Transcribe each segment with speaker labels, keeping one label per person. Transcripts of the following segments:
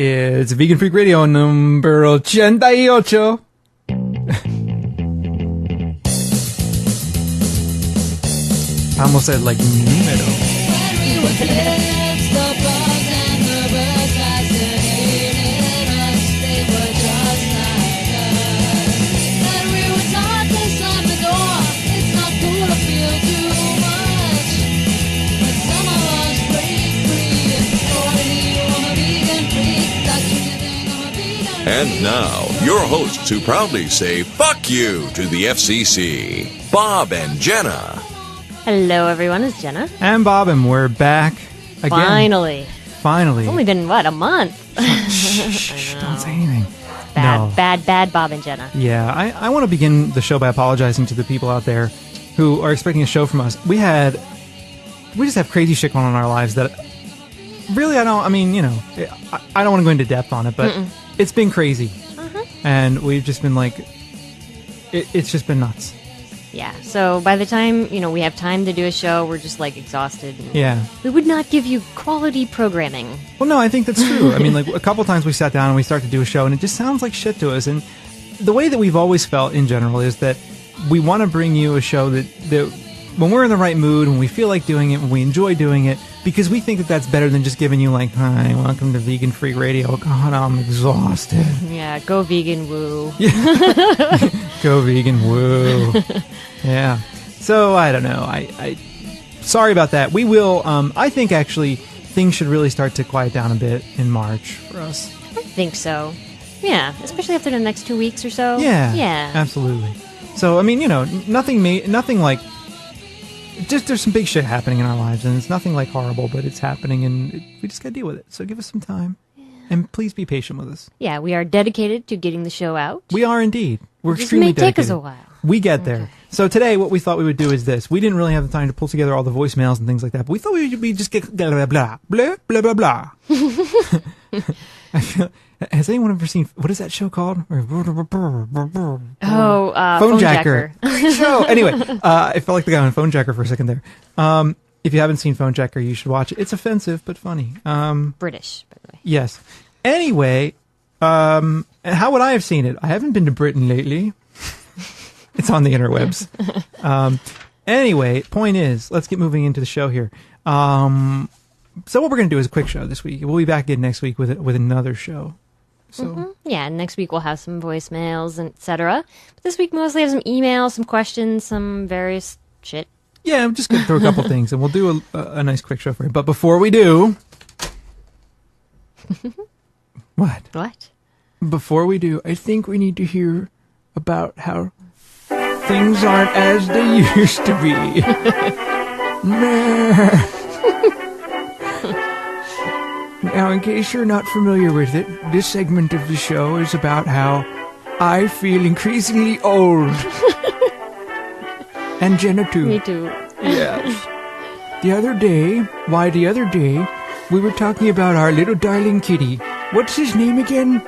Speaker 1: It's Vegan Freak Radio number 88. I almost said like número.
Speaker 2: And now, your hosts who proudly say fuck you to the FCC, Bob and Jenna.
Speaker 3: Hello, everyone. It's Jenna.
Speaker 1: And Bob, and we're back again. Finally.
Speaker 3: It's only been, a month?
Speaker 1: Shh, don't say anything.
Speaker 3: Bad Bob and Jenna.
Speaker 1: Yeah, I want to begin the show by apologizing to the people out there who are expecting a show from us. We just have crazy shit going on in our lives that really I don't want to go into depth on it, but it's been crazy. And we've just been like, it's just been nuts.
Speaker 3: Yeah, so by the time, we have time to do a show, we're just, exhausted.
Speaker 1: Yeah.
Speaker 3: We would not give you quality programming.
Speaker 1: Well, no, I think that's true. I mean, a couple times we sat down and we start to do a show, and it just sounds like shit to us. And the way that we've always felt in general is that we want to bring you a show that when we're in the right mood, when we feel like doing it, when we enjoy doing it, because we think that that's better than just giving you hi, welcome to Vegan Freak Radio. God, I'm exhausted.
Speaker 3: Yeah, go vegan woo.
Speaker 1: Go vegan woo. Yeah. So, I don't know. I sorry about that. We will, I think actually things should really start to quiet down a bit in March for us.
Speaker 3: I think so. Yeah, especially after the next 2 weeks or so.
Speaker 1: Yeah.
Speaker 3: Yeah.
Speaker 1: Absolutely. So, I mean, nothing like... Just there's some big shit happening in our lives, and it's nothing horrible, but it's happening, and we just gotta deal with it. So give us some time, and please be patient with us.
Speaker 3: Yeah, we are dedicated to getting the show out.
Speaker 1: We are indeed. We're extremely dedicated.
Speaker 3: It may take us a while.
Speaker 1: We get there. Okay. So today, what we thought we would do is this. We didn't really have the time to pull together all the voicemails and things like that, but we thought we just get blah blah blah blah blah blah. I feel. Has anyone ever seen, what is that show called?
Speaker 3: Phone Jacker.
Speaker 1: Great show. Anyway, I felt like the guy on Phone Jacker for a second there. If you haven't seen Phone Jacker, you should watch it. It's offensive, but funny.
Speaker 3: British, by the way.
Speaker 1: Yes. Anyway, how would I have seen it? I haven't been to Britain lately. It's on the interwebs. Anyway, point is, let's get moving into the show here. So what we're going to do is a quick show this week. We'll be back again next week with another show. So
Speaker 3: yeah, next week we'll have some voicemails, etc. But this week we mostly have some emails, some questions, some various shit.
Speaker 1: Yeah, I'm just going to throw a couple things, and we'll do a nice quick show for you. But before we do... What? Before we do, I think we need to hear about how things aren't as they used to be. Now, in case you're not familiar with it, this segment of the show is about how I feel increasingly old. And Jenna, too.
Speaker 3: Me too.
Speaker 1: Yes. The other day, we were talking about our little darling kitty. What's his name again?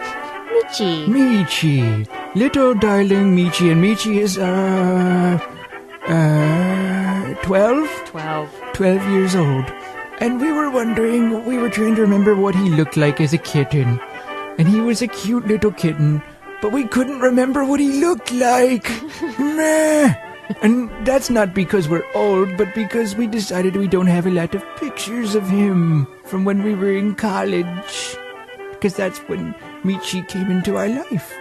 Speaker 1: Michi. Little darling Michi. And Michi is, 12? 12 years old. And we were trying to remember what he looked like as a kitten. And he was a cute little kitten, but we couldn't remember what he looked like. And that's not because we're old, but because we decided we don't have a lot of pictures of him from when we were in college. Because that's when Michi came into our life.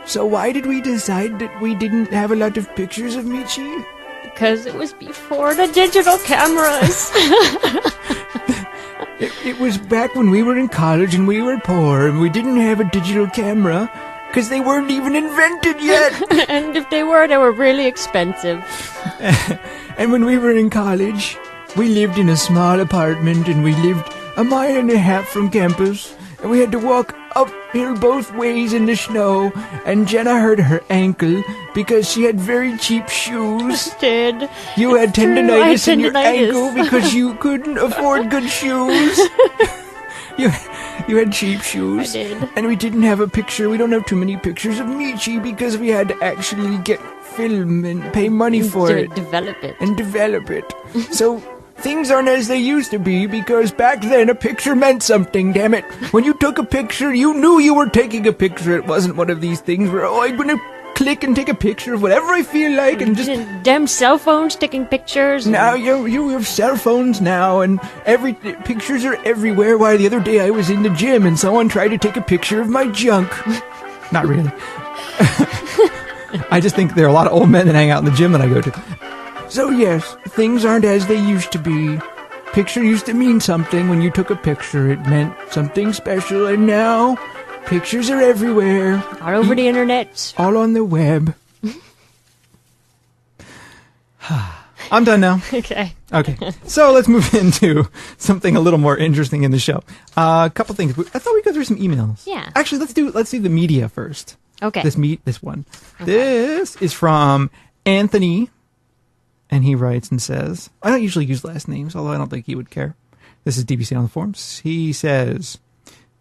Speaker 1: So why did we decide that we didn't have a lot of pictures of Michi?
Speaker 3: Because it was before the digital cameras.
Speaker 1: It was back when we were in college and we were poor and we didn't have a digital camera because they weren't even invented yet.
Speaker 3: And if they were really expensive.
Speaker 1: And when we were in college, we lived in a small apartment and we lived 1.5 miles from campus. And we had to walk uphill both ways in the snow, and Jenna hurt her ankle because she had very cheap shoes.
Speaker 3: I did.
Speaker 1: You had tendinitis in your ankle because you couldn't afford good shoes. You had cheap shoes.
Speaker 3: I did.
Speaker 1: And we didn't have a picture. We don't have too many pictures of Michi because we had to actually get film and pay money for it.
Speaker 3: Develop it.
Speaker 1: And develop it. So things aren't as they used to be because back then a picture meant something, damn it. When you took a picture, you knew you were taking a picture. It wasn't one of these things where, oh, I'm going to click and take a picture of whatever I feel like and just...
Speaker 3: Damn cell phones taking pictures.
Speaker 1: Now you have cell phones now and pictures are everywhere. Why, the other day I was in the gym and someone tried to take a picture of my junk. Not really. I just think there are a lot of old men that hang out in the gym that I go to. So yes, things aren't as they used to be. Picture used to mean something. When you took a picture, it meant something special, and now pictures are everywhere.
Speaker 3: All over the internet.
Speaker 1: All on the web. I'm done now.
Speaker 3: Okay.
Speaker 1: So let's move into something a little more interesting in the show. A couple things. I thought we'd go through some emails.
Speaker 3: Yeah.
Speaker 1: Actually, let's do the media first.
Speaker 3: Okay.
Speaker 1: This one.
Speaker 3: Okay.
Speaker 1: This is from Anthony, and he writes and says, I don't usually use last names, although I don't think he would care. This is DBC on the forums. He says,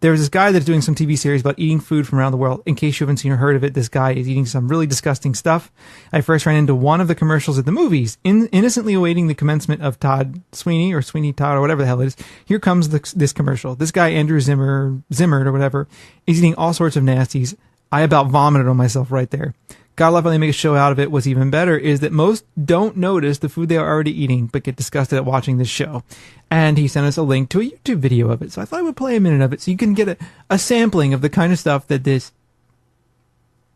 Speaker 1: there's this guy that's doing some TV series about eating food from around the world. In case you haven't seen or heard of it, this guy is eating some really disgusting stuff. I first ran into one of the commercials at the movies, innocently awaiting the commencement of Todd Sweeney or Sweeney Todd or whatever the hell it is. Here comes this commercial. This guy, Andrew Zimmern or whatever, is eating all sorts of nasties. I about vomited on myself right there. Gotta love how they make a show out of it. What's even better is that most don't notice the food they are already eating, but get disgusted at watching this show. And he sent us a link to a YouTube video of it. So I thought I would play a minute of it so you can get a sampling of the kind of stuff that this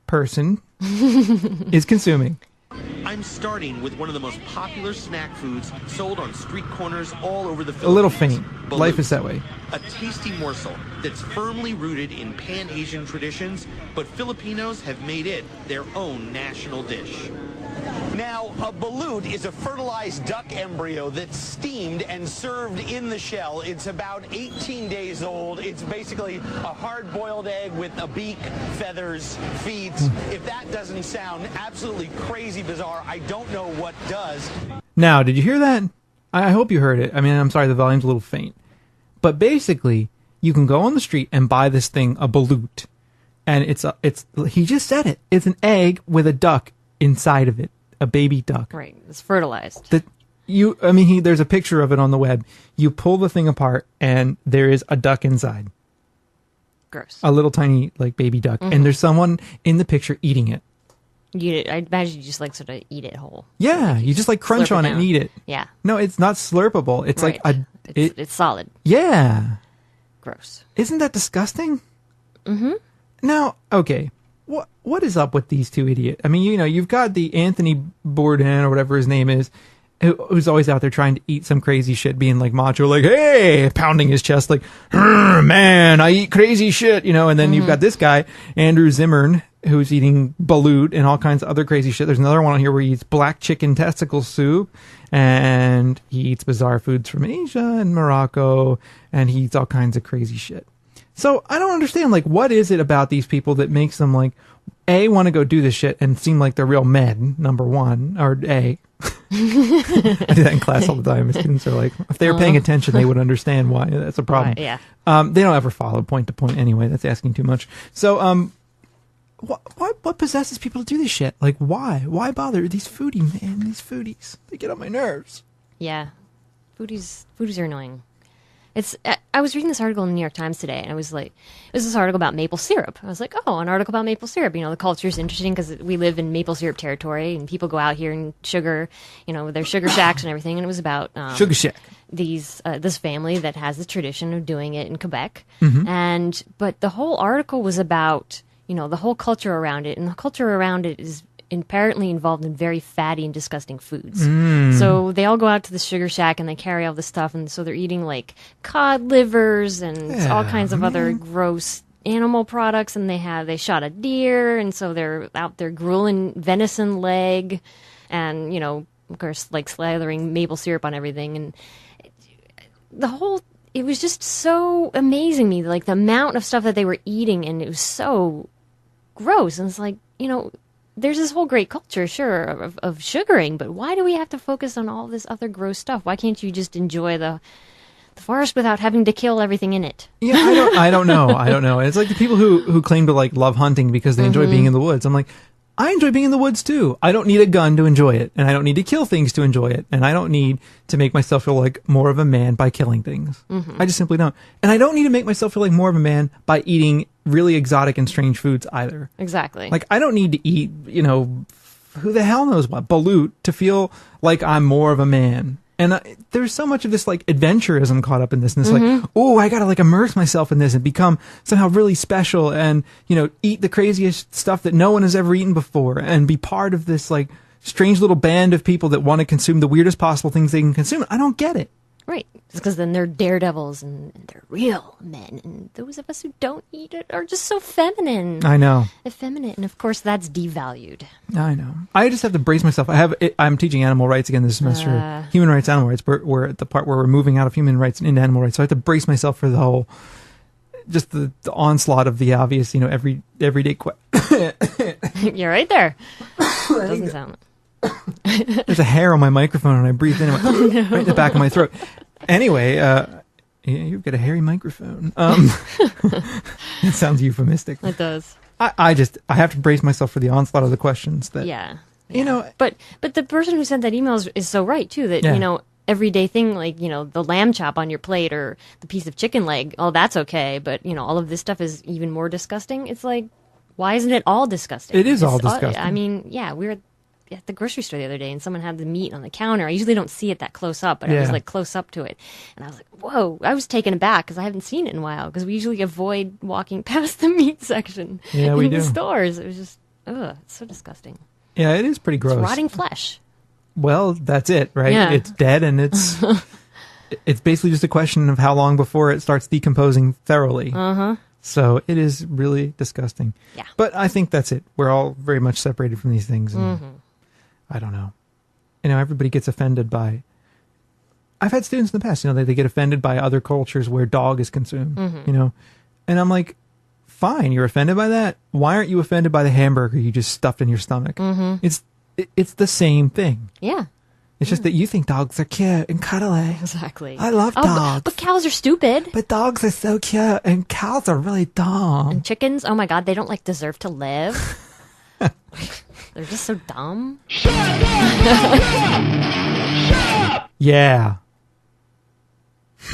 Speaker 1: person is consuming.
Speaker 4: I'm starting with one of the most popular snack foods sold on street corners all over the Philippines.
Speaker 1: A little faint.
Speaker 4: Balut.
Speaker 1: Life is that way.
Speaker 4: A tasty morsel that's firmly rooted in Pan-Asian traditions, but Filipinos have made it their own national dish.
Speaker 5: Now, a balut is a fertilized duck embryo that's steamed and served in the shell. It's about 18 days old. It's basically a hard-boiled egg with a beak, feathers, feet. If that doesn't sound absolutely crazy bizarre, I don't know what does.
Speaker 1: Now, did you hear that? I hope you heard it. I mean, I'm sorry, the volume's a little faint. But basically, you can go on the street and buy this thing, a balut. And he just said it. It's an egg with a duck inside of it. A baby duck.
Speaker 3: Right. It's fertilized.
Speaker 1: There's a picture of it on the web. You pull the thing apart and there is a duck inside.
Speaker 3: Gross.
Speaker 1: A little tiny, like, baby duck. Mm-hmm. And there's someone in the picture eating it.
Speaker 3: I imagine you just, like, sort of eat it whole.
Speaker 1: Yeah. So you just, like, crunch on it and eat it.
Speaker 3: Yeah.
Speaker 1: No, it's not slurpable. It's
Speaker 3: right.
Speaker 1: like
Speaker 3: it's solid.
Speaker 1: Yeah.
Speaker 3: Gross.
Speaker 1: Isn't that disgusting?
Speaker 3: Mm-hmm.
Speaker 1: Now, okay. What is up with these two idiots? I mean, you've got the Anthony Bourdain or whatever his name is, who's always out there trying to eat some crazy shit, being like macho, like, hey, pounding his chest, like, man, I eat crazy shit, and then you've got this guy, Andrew Zimmern, who's eating balut and all kinds of other crazy shit. There's another one on here where he eats black chicken testicle soup, and he eats bizarre foods from Asia and Morocco, and he eats all kinds of crazy shit. So I don't understand, like, what is it about these people that makes them, like, A, want to go do this shit and seem like they're real men, number one, or A. I do that in class all the time. Students are like, if they were paying attention, they would understand why that's a problem.
Speaker 3: Yeah.
Speaker 1: They don't ever follow point to point anyway. That's asking too much. So, what possesses people to do this shit? Like, why? Why bother? These foodies. They get on my nerves.
Speaker 3: Yeah. Foodies are annoying. I was reading this article in the New York Times today, and it was this article about maple syrup. I was like, oh, an article about maple syrup. The culture is interesting because we live in maple syrup territory, and people go out here and sugar, with their sugar shacks and everything. And it was about
Speaker 1: Sugar Shack.
Speaker 3: This family that has the tradition of doing it in Quebec,
Speaker 1: Mm-hmm.
Speaker 3: But the whole article was about the whole culture around it, and the culture around it is apparently involved in very fatty and disgusting foods. So they all go out to the sugar shack and they carry all this stuff, and so they're eating like cod livers and all kinds of other gross animal products, and they shot a deer, and so they're out there grueling venison leg, and of course, like, slathering maple syrup on everything. And it was just so amazing me, like the amount of stuff that they were eating, and it was so gross. And it's like, there's this whole great culture, sure, of sugaring, but why do we have to focus on all this other gross stuff? Why can't you just enjoy the forest without having to kill everything in it?
Speaker 1: Yeah, I don't know. It's like the people who claim to, like, love hunting because they enjoy being in the woods. I'm like, I enjoy being in the woods too. I don't need a gun to enjoy it, and I don't need to kill things to enjoy it, and I don't need to make myself feel like more of a man by killing things. I just simply don't. And I don't need to make myself feel like more of a man by eating really exotic and strange foods either.
Speaker 3: Exactly.
Speaker 1: Like, I don't need to eat, who the hell knows what, balut, to feel like I'm more of a man. And there's so much of this, like, adventurism caught up in this. And it's like, oh, I got to, like, immerse myself in this and become somehow really special and, eat the craziest stuff that no one has ever eaten before and be part of this, like, strange little band of people that want to consume the weirdest possible things they can consume. I don't get it.
Speaker 3: Right. It's because then they're daredevils and they're real men. And those of us who don't eat it are just so feminine.
Speaker 1: I know.
Speaker 3: Effeminate. And of course, that's devalued.
Speaker 1: I know. I just have to brace myself. I'm teaching animal rights again this semester. Human rights, animal rights. We're at the part where we're moving out of human rights and into animal rights. So I have to brace myself for the whole, just the onslaught of the obvious, everyday.
Speaker 3: You're right there. Doesn't sound.
Speaker 1: There's a hair on my microphone and I breathed in it right in the back of my throat. Anyway, you've got a hairy microphone. It sounds euphemistic.
Speaker 3: It does.
Speaker 1: I have to brace myself for the onslaught of the questions that,
Speaker 3: But the person who sent that email is so right too, that, everyday thing like, the lamb chop on your plate or the piece of chicken leg, oh, that's okay. But, all of this stuff is even more disgusting. It's like, why isn't it all disgusting?
Speaker 1: It is all disgusting.
Speaker 3: We were at the grocery store the other day and someone had the meat on the counter. I usually don't see it that close up, but I was like close up to it. And I was like, whoa, I was taken aback because I haven't seen it in a while because we usually avoid walking past the meat section in the stores. It was just, it's so disgusting.
Speaker 1: Yeah, it is pretty gross.
Speaker 3: It's rotting flesh.
Speaker 1: Well, that's it, right?
Speaker 3: Yeah.
Speaker 1: It's dead and it's basically just a question of how long before it starts decomposing thoroughly. So it is really disgusting.
Speaker 3: Yeah.
Speaker 1: But I think that's it. We're all very much separated from these things. And I don't know. Everybody gets offended by... I've had students in the past, they get offended by other cultures where dog is consumed, And I'm like, fine, you're offended by that? Why aren't you offended by the hamburger you just stuffed in your stomach? It's the same thing.
Speaker 3: Yeah.
Speaker 1: It's just that you think dogs are cute and cuddly.
Speaker 3: Exactly.
Speaker 1: I love dogs.
Speaker 3: But cows are stupid.
Speaker 1: But dogs are so cute and cows are really dumb.
Speaker 3: And chickens, oh my God, they don't deserve to live. They're just so dumb.
Speaker 6: Shut up!
Speaker 1: Yeah.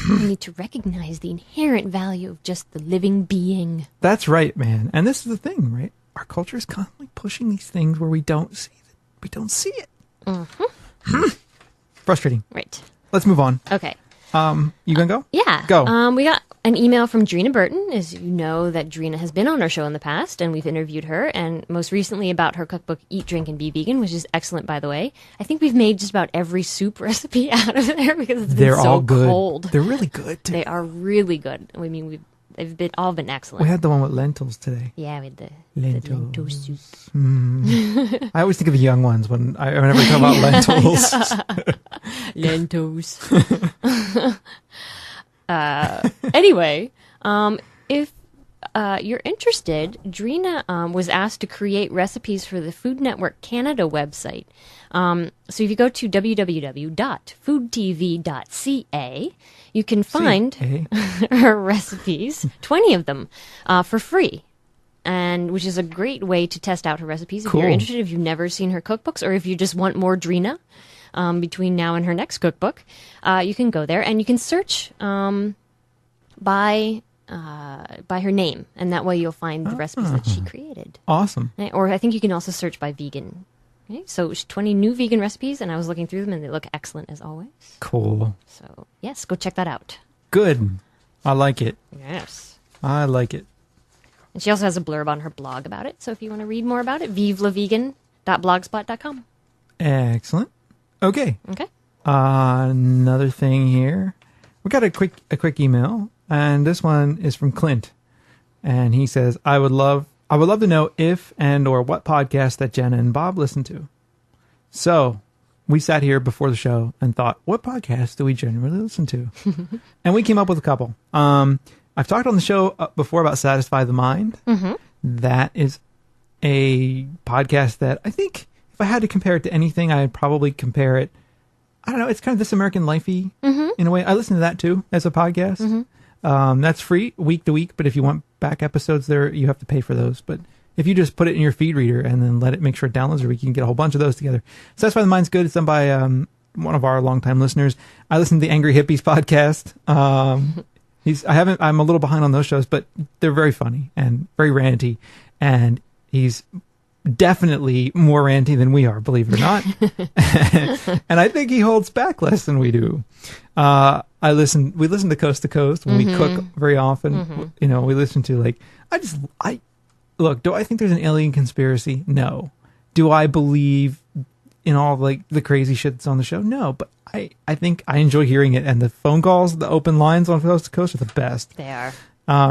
Speaker 3: We need to recognize the inherent value of just the living being.
Speaker 1: That's right, man. And this is the thing, right? Our culture is constantly pushing these things where we don't see it. We don't see it. Frustrating.
Speaker 3: Right.
Speaker 1: Let's move on.
Speaker 3: Okay.
Speaker 1: You gonna go?
Speaker 3: Yeah.
Speaker 1: Go.
Speaker 3: We got an email from Drina Burton. As you know, that Drina has been on our show in the past, and we've interviewed her, and most recently about her cookbook, Eat, Drink, and Be Vegan, which is excellent, by the way. I think we've made just about every soup recipe out of there because it's been
Speaker 1: They're
Speaker 3: so
Speaker 1: all good.
Speaker 3: cold.
Speaker 1: They're really good, too.
Speaker 3: They are really good. I mean, they've all been excellent.
Speaker 1: We had the one with lentils today.
Speaker 3: Yeah, we had the lentil soup.
Speaker 1: I always think of the young ones whenever I talk about lentils.
Speaker 3: Lentils. Anyway, if you're interested, Drina was asked to create recipes for the Food Network Canada website. So if you go to www.foodtv.ca, you can find her recipes, 20 of them, for free. And which is a great way to test out her recipes if you're interested, if you've never seen her cookbooks, or if you just want more Drina between now and her next cookbook. You can go there and you can search by her name, and that way you'll find the recipes that she created.
Speaker 1: Awesome.
Speaker 3: Or I think you can also search by vegan. Okay? So 20 new vegan recipes, and I was looking through them, and they look excellent as always.
Speaker 1: Cool.
Speaker 3: So yes, go check that out.
Speaker 1: Good. I like it.
Speaker 3: Yes.
Speaker 1: I like it.
Speaker 3: And she also has a blurb on her blog about it, so if you want to read more about it, vivelavegan.blogspot.com.
Speaker 1: Excellent. Okay.
Speaker 3: Okay.
Speaker 1: Another thing here. We got a quick email, and this one is from Clint, and he says, "I would love to know if and or what podcast that Jenna and Bob listen to." So we sat here before the show and thought, what podcast do we generally listen to? And we came up with a couple. I've talked on the show before about Satisfy the Mind. Mm-hmm. That is a podcast that I think if I had to compare it to anything, I'd probably compare it. I don't know. It's kind of This American Life-y in a way. I listen to that too as a podcast. Mm-hmm. That's free week to week, but if you want back episodes there, you have to pay for those. But if you just put it in your feed reader and then let it make sure it downloads every week, you can get a whole bunch of those together. So that's why the Mind's Good. It's done by one of our longtime listeners. I listen to the Angry Hippies podcast. I'm a little behind on those shows, but they're very funny and very ranty, and he's definitely more ranty than we are, believe it or not. And I think he holds back less than we do. We listen to Coast to Coast when we cook very often. You know, we listen to look, do I think there's an alien conspiracy? No. Do I believe in all like the crazy shit that's on the show? No, but I think I enjoy hearing it, and the phone calls, the open lines on Coast to Coast are the best.
Speaker 3: They are.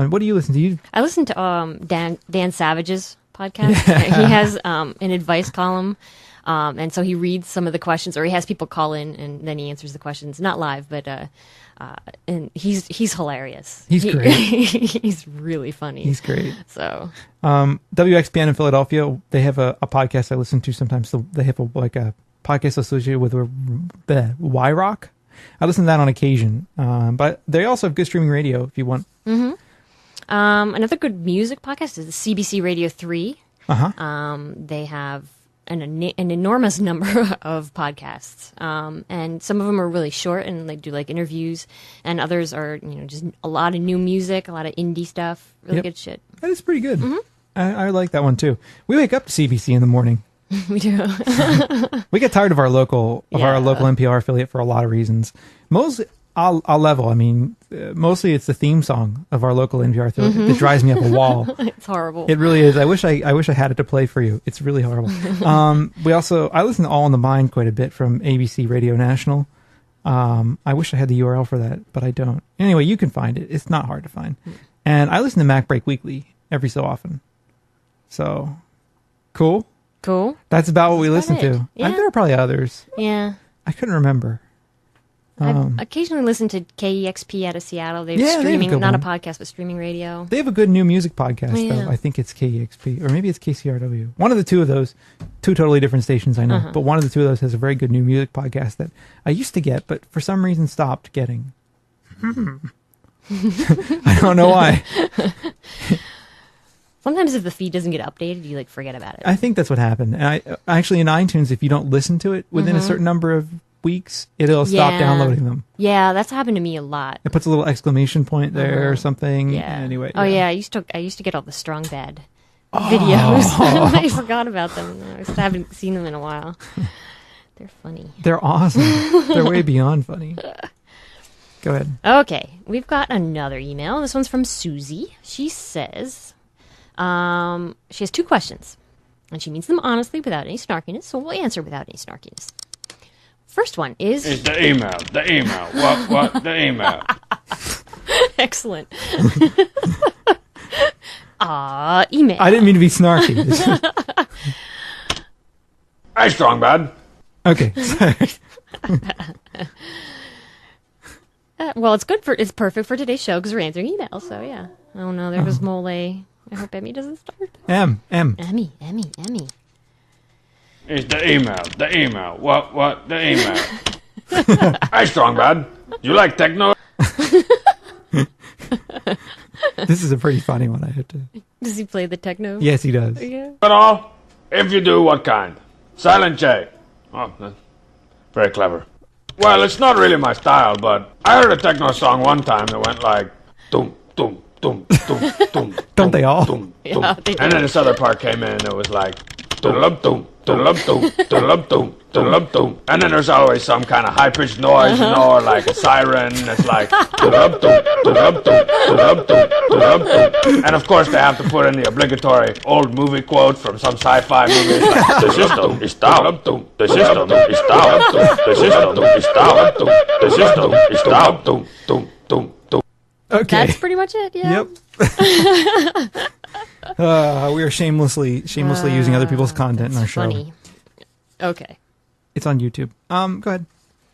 Speaker 1: What do you listen to?
Speaker 3: I listen to Dan Savage's podcast. Yeah. He has an advice column, and so he reads some of the questions, or he has people call in, and then he answers the questions, not live, but and he's hilarious.
Speaker 1: He's great.
Speaker 3: He's really funny.
Speaker 1: He's great.
Speaker 3: So
Speaker 1: WXPN in Philadelphia, they have a podcast I listen to sometimes. They have a podcast associated with the Y-Rock. I listen to that on occasion, but they also have good streaming radio if you want.
Speaker 3: Another good music podcast is the CBC Radio 3. They have an enormous number of podcasts, and some of them are really short and they do like interviews, and others are just a lot of new music, a lot of indie stuff, really good shit.
Speaker 1: That is pretty good. I like that one too. We wake up to CBC in the morning.
Speaker 3: We do.
Speaker 1: We get tired of our local NPR affiliate for a lot of reasons. Mostly, I'll level. I mean, mostly it's the theme song of our local NPR affiliate that drives me up a wall.
Speaker 3: It's horrible.
Speaker 1: It really is. I wish I had it to play for you. It's really horrible. I listen to All in the Mind quite a bit from ABC Radio National. I wish I had the URL for that, but I don't. Anyway, you can find it. It's not hard to find. And I listen to Mac Break Weekly every so often. So, cool. That's about what we listen to.
Speaker 3: Yeah.
Speaker 1: There are probably others.
Speaker 3: Yeah.
Speaker 1: I couldn't remember.
Speaker 3: I occasionally listen to KEXP out of Seattle. They have streaming, not a podcast, but streaming radio.
Speaker 1: They have a good new music podcast, though. I think it's KEXP, or maybe it's KCRW. One of the two of those, two totally different stations, I know. But one of the two of those has a very good new music podcast that I used to get, but for some reason stopped getting. I don't know why.
Speaker 3: Sometimes if the feed doesn't get updated, you forget about it.
Speaker 1: I think that's what happened. And I actually, in iTunes, if you don't listen to it within a certain number of weeks, it'll stop downloading them.
Speaker 3: Yeah, that's happened to me a lot.
Speaker 1: It puts a little exclamation point there or something.
Speaker 3: Yeah.
Speaker 1: Anyway.
Speaker 3: Oh yeah, I used to get all the Strong Bad videos. I forgot about them. I just haven't seen them in a while. They're funny.
Speaker 1: They're awesome. They're way beyond funny. Go ahead.
Speaker 3: Okay, we've got another email. This one's from Susie. She says she has two questions, and she means them honestly without any snarkiness, so we'll answer without any snarkiness. First one is...
Speaker 6: It's the email. What, the email.
Speaker 3: Excellent. Email.
Speaker 1: I didn't mean to be snarky.
Speaker 6: Hey, Strong Bad.
Speaker 1: Okay, sorry.
Speaker 3: Well, it's perfect for today's show because we're answering emails, so yeah. Oh no, there was Mole. I hope Emmy doesn't start.
Speaker 1: Emmy.
Speaker 6: It's the email. What, the email. Hey, Strong Bad. You like techno?
Speaker 1: This is a pretty funny one, I have to...
Speaker 3: Does he play the techno?
Speaker 1: Yes, he does.
Speaker 3: Yeah.
Speaker 6: At all? If you do, what kind? Silent J. Oh, that's very clever. Well, it's not really my style, but I heard a techno song one time that went like... Doom, doom, doom, doom, doom.
Speaker 1: Don't they all?
Speaker 6: Doom, doom.
Speaker 3: Yeah, they do.
Speaker 6: And then this other part came in and it was like... Doom, doom, doom, doom, doom, doom, doom, doom. And then there's always some kind of high-pitched noise, or like a siren. It's like... Doom, doom, doom, doom, doom, doom. And of course they have to put in the obligatory old movie quote from some sci-fi movie. It's like, the system is down. The system is down. The system is down. The system is down. Doom, doom, doom, doom.
Speaker 1: Okay.
Speaker 3: That's pretty much it, yeah.
Speaker 1: Yep. We are shamelessly using other people's content in our show.
Speaker 3: Funny. Okay.
Speaker 1: It's on YouTube. Go ahead.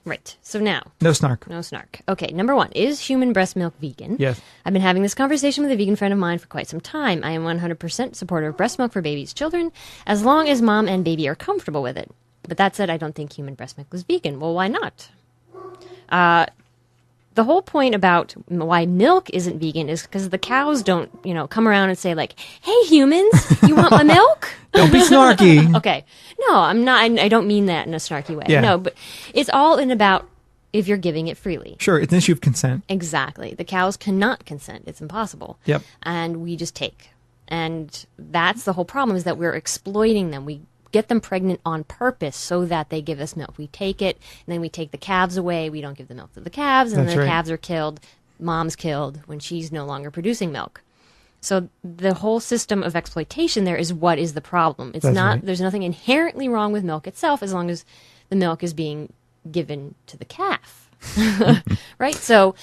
Speaker 3: Right. So now.
Speaker 1: No snark.
Speaker 3: No snark. Okay, number one. Is human breast milk vegan?
Speaker 1: Yes.
Speaker 3: I've been having this conversation with a vegan friend of mine for quite some time. I am 100% supporter of breast milk for babies' children, as long as mom and baby are comfortable with it. But that said, I don't think human breast milk is vegan. Well, why not? The the whole point about why milk isn't vegan is because the cows don't, come around and say like, "Hey, humans, you want my milk?"
Speaker 1: Don't be snarky.
Speaker 3: Okay. No, I'm not. I don't mean that in a snarky way.
Speaker 1: Yeah.
Speaker 3: No, but it's all in about if you're giving it freely.
Speaker 1: Sure, it's an issue of consent.
Speaker 3: Exactly. The cows cannot consent. It's impossible.
Speaker 1: Yep.
Speaker 3: And we just take. And that's the whole problem, is that we're exploiting them. We get them pregnant on purpose so that they give us milk. We take it, and then we take the calves away. We don't give the milk to the calves, and
Speaker 1: That's
Speaker 3: then the
Speaker 1: right.
Speaker 3: calves are killed. Mom's killed when she's no longer producing milk. So the whole system of exploitation there is what is the problem. It's
Speaker 1: That's
Speaker 3: not.
Speaker 1: right.
Speaker 3: There's nothing inherently wrong with milk itself as long as the milk is being given to the calf. Right? So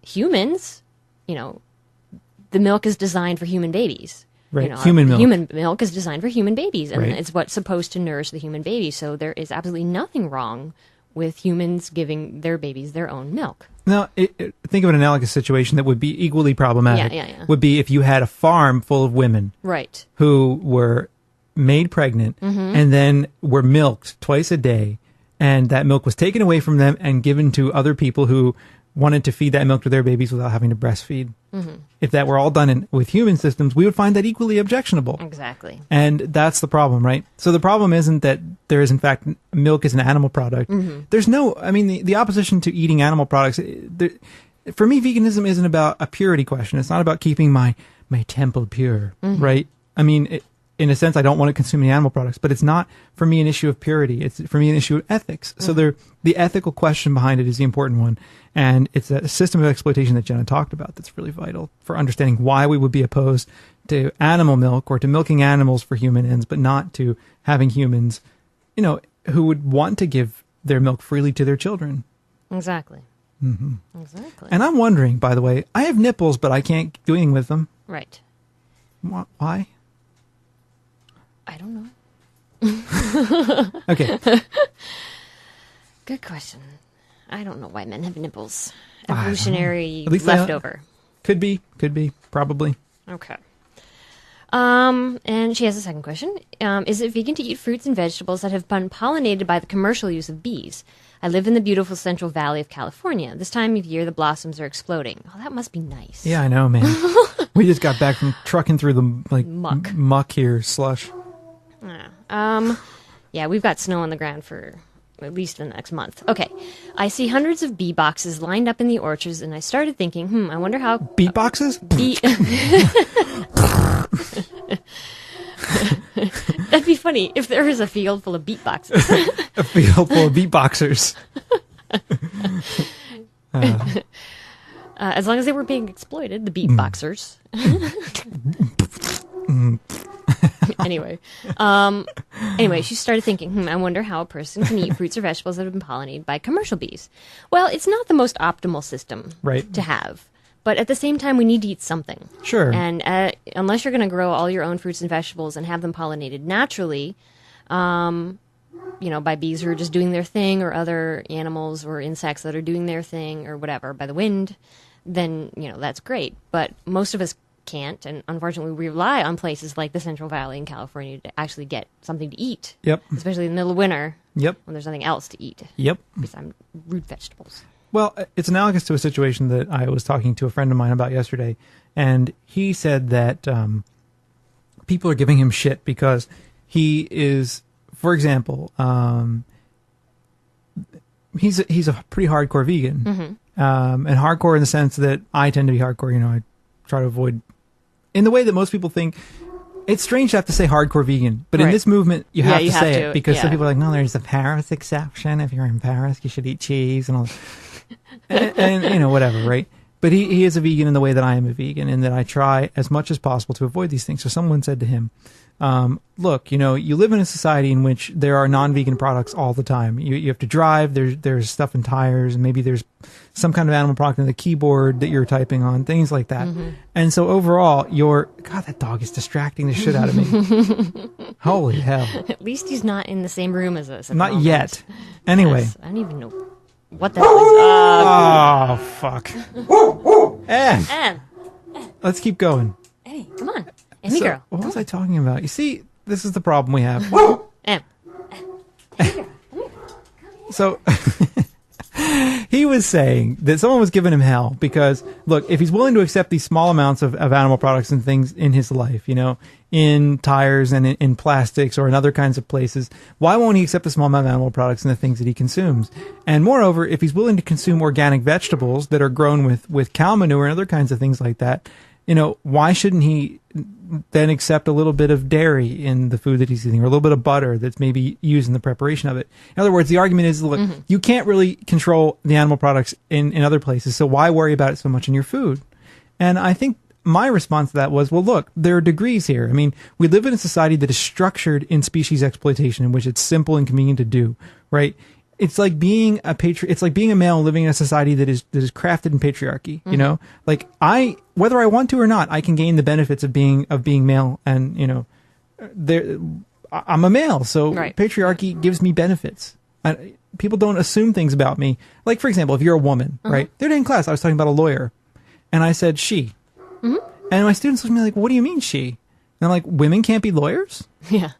Speaker 3: humans, the milk is designed for human babies.
Speaker 1: Right. Human milk.
Speaker 3: Human milk is designed for human babies, and
Speaker 1: Right.
Speaker 3: it's what's supposed to nourish the human baby. So there is absolutely nothing wrong with humans giving their babies their own milk.
Speaker 1: Now, think of an analogous situation that would be equally problematic.
Speaker 3: Yeah.
Speaker 1: Would be if you had a farm full of women
Speaker 3: Right.
Speaker 1: who were made pregnant and then were milked twice a day, and that milk was taken away from them and given to other people who wanted to feed that milk to their babies without having to breastfeed. If that were all done with human systems, we would find that equally objectionable.
Speaker 3: Exactly.
Speaker 1: And that's the problem, right? So the problem isn't that there is, in fact, milk is an animal product. There's no, the opposition to eating animal products, for me, veganism isn't about a purity question. It's not about keeping my temple pure, right? In a sense, I don't want to consume any animal products, but it's not, for me, an issue of purity. It's, for me, an issue of ethics. So the ethical question behind it is the important one. And it's a system of exploitation that Jenna talked about that's really vital for understanding why we would be opposed to animal milk or to milking animals for human ends, but not to having humans, who would want to give their milk freely to their children.
Speaker 3: Exactly. Exactly.
Speaker 1: And I'm wondering, by the way, I have nipples, but I can't do anything with them.
Speaker 3: Right.
Speaker 1: Why?
Speaker 3: I don't know.
Speaker 1: Okay.
Speaker 3: Good question. I don't know why men have nipples. Evolutionary
Speaker 1: At least
Speaker 3: leftover.
Speaker 1: Could be, probably.
Speaker 3: Okay. And she has a second question. Is it vegan to eat fruits and vegetables that have been pollinated by the commercial use of bees? I live in the beautiful Central Valley of California. This time of year, the blossoms are exploding. Oh, that must be nice.
Speaker 1: Yeah, I know, man. We just got back from trucking through the muck here, slush.
Speaker 3: Yeah, we've got snow on the ground for at least the next month. Okay. I see hundreds of bee boxes lined up in the orchards, and I started thinking, I wonder how...
Speaker 1: Beat boxes?
Speaker 3: That'd be funny if there was a field full of beat boxes.
Speaker 1: A field full of beat boxers.
Speaker 3: As long as they were being exploited, the beat boxers. Anyway, she started thinking, I wonder how a person can eat fruits or vegetables that have been pollinated by commercial bees. Well, it's not the most optimal system to have. But at the same time, we need to eat something.
Speaker 1: Sure.
Speaker 3: And unless you're going to grow all your own fruits and vegetables and have them pollinated naturally, by bees who are just doing their thing, or other animals or insects that are doing their thing, or whatever, by the wind, then, that's great. But most of us can't, and unfortunately we rely on places like the Central Valley in California to actually get something to eat.
Speaker 1: Yep.
Speaker 3: Especially in the middle of winter.
Speaker 1: Yep.
Speaker 3: When there's nothing else to eat.
Speaker 1: Yep.
Speaker 3: Besides root vegetables.
Speaker 1: Well, it's analogous to a situation that I was talking to a friend of mine about yesterday, and he said that people are giving him shit because he is, for example, he's a pretty hardcore vegan, and hardcore in the sense that I tend to be hardcore. I try to avoid, in the way that most people think. It's strange to have to say hardcore vegan, but in this movement, you have to say it because some people are like, no, there's a Paris exception. If you're in Paris, you should eat cheese and all. and whatever, right? But he is a vegan in the way that I am a vegan, and that I try as much as possible to avoid these things. So someone said to him, look, you live in a society in which there are non-vegan products all the time. You have to drive, there's stuff in tires, and maybe there's some kind of animal product in the keyboard that you're typing on, things like that. And so overall, God, that dog is distracting the shit out of me. Holy hell.
Speaker 3: At least he's not in the same room as us.
Speaker 1: Not yet. Anyway.
Speaker 3: Yes, I don't even know what the hell is
Speaker 1: Oh, fuck. Em. Let's keep going.
Speaker 3: Hey, come on. Emmy girl.
Speaker 1: What was I talking about? You see, this is the problem we have.
Speaker 3: Em.
Speaker 1: So he was saying that someone was giving him hell because, look, if he's willing to accept these small amounts of animal products and things in his life, in tires and in plastics or in other kinds of places, why won't he accept the small amount of animal products in the things that he consumes? And moreover, if he's willing to consume organic vegetables that are grown with cow manure and other kinds of things like that, why shouldn't he then accept a little bit of dairy in the food that he's eating, or a little bit of butter that's maybe used in the preparation of it? In other words, the argument is, look, you can't really control the animal products in other places, so why worry about it so much in your food? And I think my response to that was, well, look, there are degrees here. I mean, we live in a society that is structured in species exploitation, in which it's simple and convenient to do, right? It's like being it's like being a male living in a society that is crafted in patriarchy, Like whether I want to or not, I can gain the benefits of being male, and I'm a male, so patriarchy gives me benefits. People don't assume things about me. Like, for example, if you're a woman, right? The other day in class, I was talking about a lawyer, and I said she. And my students looked at me like, what do you mean she? And I'm like, women can't be lawyers?
Speaker 3: Yeah.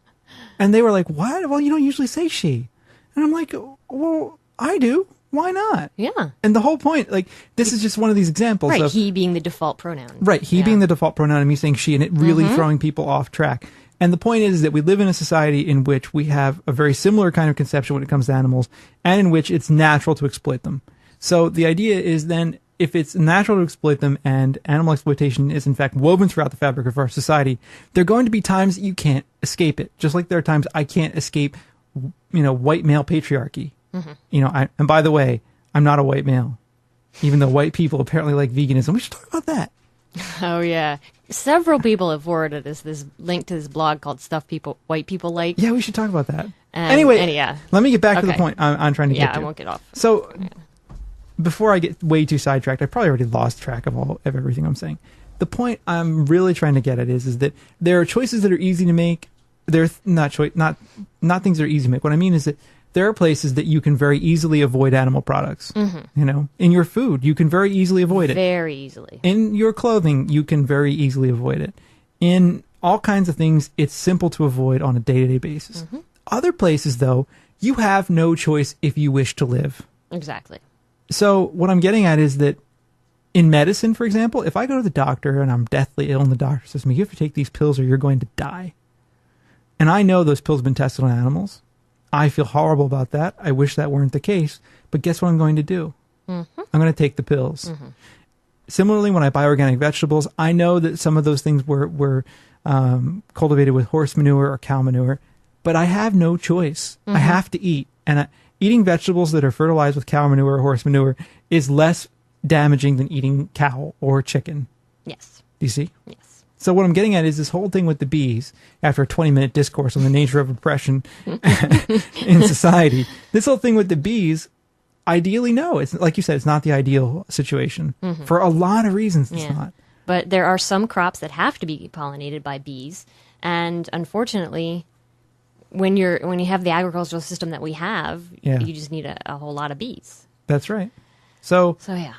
Speaker 1: And they were like, what? Well, you don't usually say she. And I'm like, well, I do. Why not?
Speaker 3: Yeah.
Speaker 1: And the whole point, like, this is just one of these examples of...
Speaker 3: he being the default pronoun.
Speaker 1: Right, he being the default pronoun and me saying she, and it really throwing people off track. And the point is that we live in a society in which we have a very similar kind of conception when it comes to animals, and in which it's natural to exploit them. So the idea is then, if it's natural to exploit them and animal exploitation is in fact woven throughout the fabric of our society, there are going to be times that you can't escape it. Just like there are times I can't escape, white male patriarchy. And by the way, I'm not a white male, even though white people apparently like veganism. We should talk about that.
Speaker 3: Oh, yeah. Several people have forwarded us this link to this blog called Stuff White People Like.
Speaker 1: Yeah, we should talk about that. Anyway, let me get back to the point I'm trying to get to.
Speaker 3: Yeah, I won't get off.
Speaker 1: So... Before I get way too sidetracked, I probably already lost track of everything I'm saying. The point I'm really trying to get at is that there are choices that are easy to make. There's not things that are easy to make. What I mean is that there are places that you can very easily avoid animal products. In your food, you can very easily avoid it.
Speaker 3: Very easily.
Speaker 1: In your clothing, you can very easily avoid it. In all kinds of things, it's simple to avoid on a day-to-day basis. Other places, though, you have no choice if you wish to live.
Speaker 3: Exactly.
Speaker 1: So what I'm getting at is that in medicine, for example, if I go to the doctor and I'm deathly ill and the doctor says to me, you have to take these pills or you're going to die, and I know those pills have been tested on animals, I feel horrible about that. I wish that weren't the case. But guess what I'm going to do? I'm going to take the pills. Similarly, when I buy organic vegetables, I know that some of those things were cultivated with horse manure or cow manure, but I have no choice. I have to eat. And eating vegetables that are fertilized with cow manure or horse manure is less damaging than eating cow or chicken.
Speaker 3: Yes.
Speaker 1: Do you see?
Speaker 3: Yes.
Speaker 1: So what I'm getting at is this whole thing with the bees, after a 20-minute discourse on the nature of oppression in society, this whole thing with the bees, ideally, no. It's like you said, it's not the ideal situation. For a lot of reasons, it's not.
Speaker 3: But there are some crops that have to be pollinated by bees, and unfortunately... When you have the agricultural system that we have, you just need a whole lot of bees.
Speaker 1: That's right. So
Speaker 3: yeah.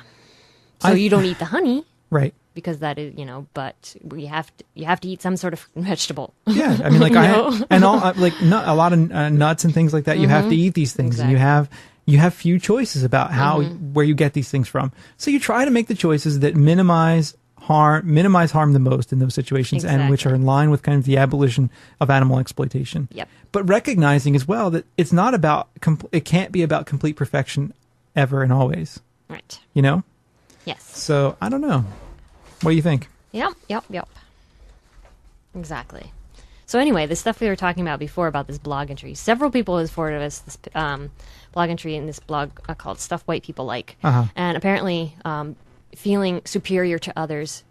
Speaker 3: So you don't eat the honey,
Speaker 1: right?
Speaker 3: Because that is, but you have to eat some sort of vegetable.
Speaker 1: Yeah, I mean, like a lot of nuts and things like that. You have to eat these things, and you have few choices about where you get these things from. So you try to make the choices that minimize harm the most in those situations, and which are in line with kind of the abolition of animal exploitation.
Speaker 3: Yep.
Speaker 1: But recognizing as well that it's not about it can't be about complete perfection ever and always.
Speaker 3: Right.
Speaker 1: Yes. So I don't know. What do you think?
Speaker 3: Yep. Exactly. So anyway, the stuff we were talking about before about this blog entry, several people have forwarded us this blog entry in this blog called Stuff White People Like. And apparently feeling superior to others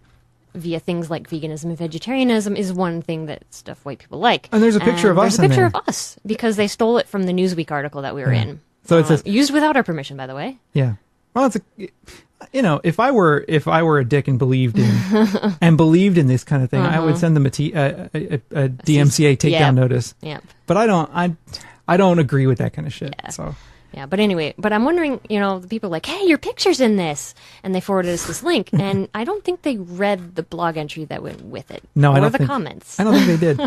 Speaker 3: via things like veganism and vegetarianism is one thing that stuff white people like.
Speaker 1: And there's a picture of us in there.
Speaker 3: There's a picture of us, because they stole it from the Newsweek article that we were in.
Speaker 1: So it says...
Speaker 3: used without our permission, by the way.
Speaker 1: Yeah. Well, it's if I were a dick and believed in this kind of thing, I would send them a DMCA takedown notice.
Speaker 3: Yeah.
Speaker 1: But I don't agree with that kind of shit.
Speaker 3: Yeah.
Speaker 1: So.
Speaker 3: Yeah, but anyway, I'm wondering, the people are like, hey, your picture's in this. And they forwarded us this link. And I don't think they read the blog entry that went with it.
Speaker 1: No, I don't
Speaker 3: think. Or the comments.
Speaker 1: I don't think they did.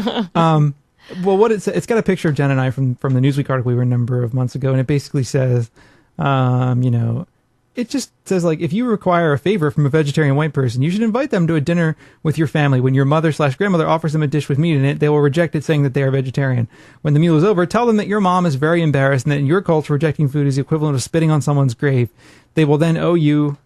Speaker 1: Well, it's got a picture of Jen and I from the Newsweek article we were a number of months ago. And it basically says, it just says, like, if you require a favor from a vegetarian white person, you should invite them to a dinner with your family. When your mother/grandmother offers them a dish with meat in it, they will reject it, saying that they are vegetarian. When the meal is over, tell them that your mom is very embarrassed and that in your culture, rejecting food is the equivalent of spitting on someone's grave. They will then owe you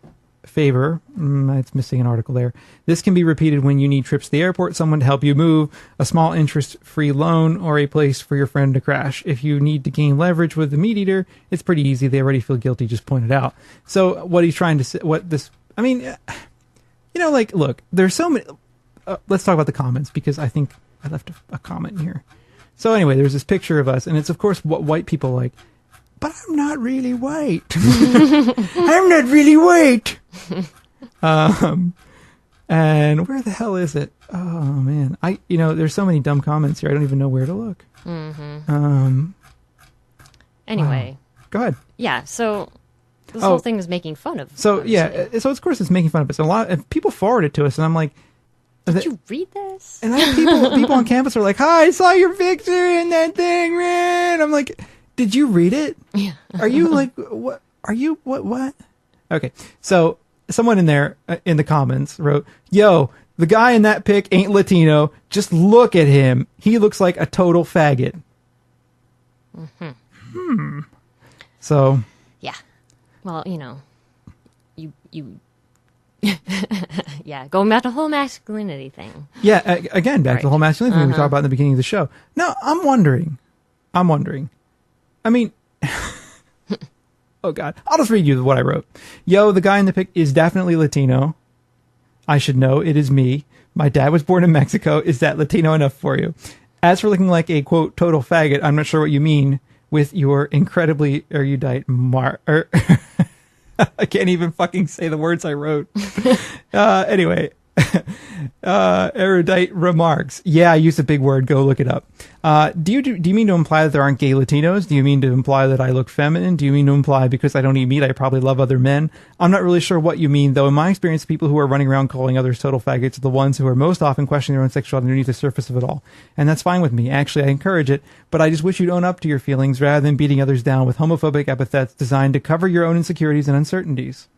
Speaker 1: a favor. It's missing an article there. This can be repeated when you need trips to the airport, someone to help you move, a small interest-free loan, or a place for your friend to crash. If you need to gain leverage with the meat eater, it's pretty easy. They already feel guilty. Just point it out. So what he's trying to say, look, there's so many. Let's talk about the comments, because I think I left a comment here. So anyway, there's this picture of us, and it's, of course, what white people like. But I'm not really white. I'm not really white. And where the hell is it? Oh man, there's so many dumb comments here. I don't even know where to look.
Speaker 3: Anyway,
Speaker 1: go ahead.
Speaker 3: Yeah. So this whole thing is making fun of.
Speaker 1: So yeah. So of course it's making fun of us. And people forward it to us, and I'm like,
Speaker 3: did you read this?
Speaker 1: And I have people on campus are like, "Hi, I saw your picture in that thing, man." I'm like, did you read it?
Speaker 3: Yeah.
Speaker 1: Are you like, what? Are you, what? Okay. So someone in there, in the comments wrote, "Yo, the guy in that pic ain't Latino. Just look at him. He looks like a total faggot." So.
Speaker 3: Yeah. Well, you yeah, going back to the whole masculinity thing.
Speaker 1: Yeah. Again, back to the whole masculinity thing we talked about in the beginning of the show. No, I'm wondering. I mean, oh God, I'll just read you what I wrote. "Yo, the guy in the pic is definitely Latino. I should know. It is me. My dad was born in Mexico. Is that Latino enough for you? As for looking like a, quote, total faggot, I'm not sure what you mean with your incredibly erudite I can't even fucking say the words I wrote. Anyway. Erudite remarks. Yeah, I used a big word. Go look it up. Do you mean to imply that there aren't gay Latinos? Do you mean to imply that I look feminine? Do you mean to imply because I don't eat meat, I probably love other men? I'm not really sure what you mean, though. In my experience, people who are running around calling others total faggots are the ones who are most often questioning their own sexuality underneath the surface of it all. And that's fine with me. Actually, I encourage it, but I just wish you'd own up to your feelings rather than beating others down with homophobic epithets designed to cover your own insecurities and uncertainties.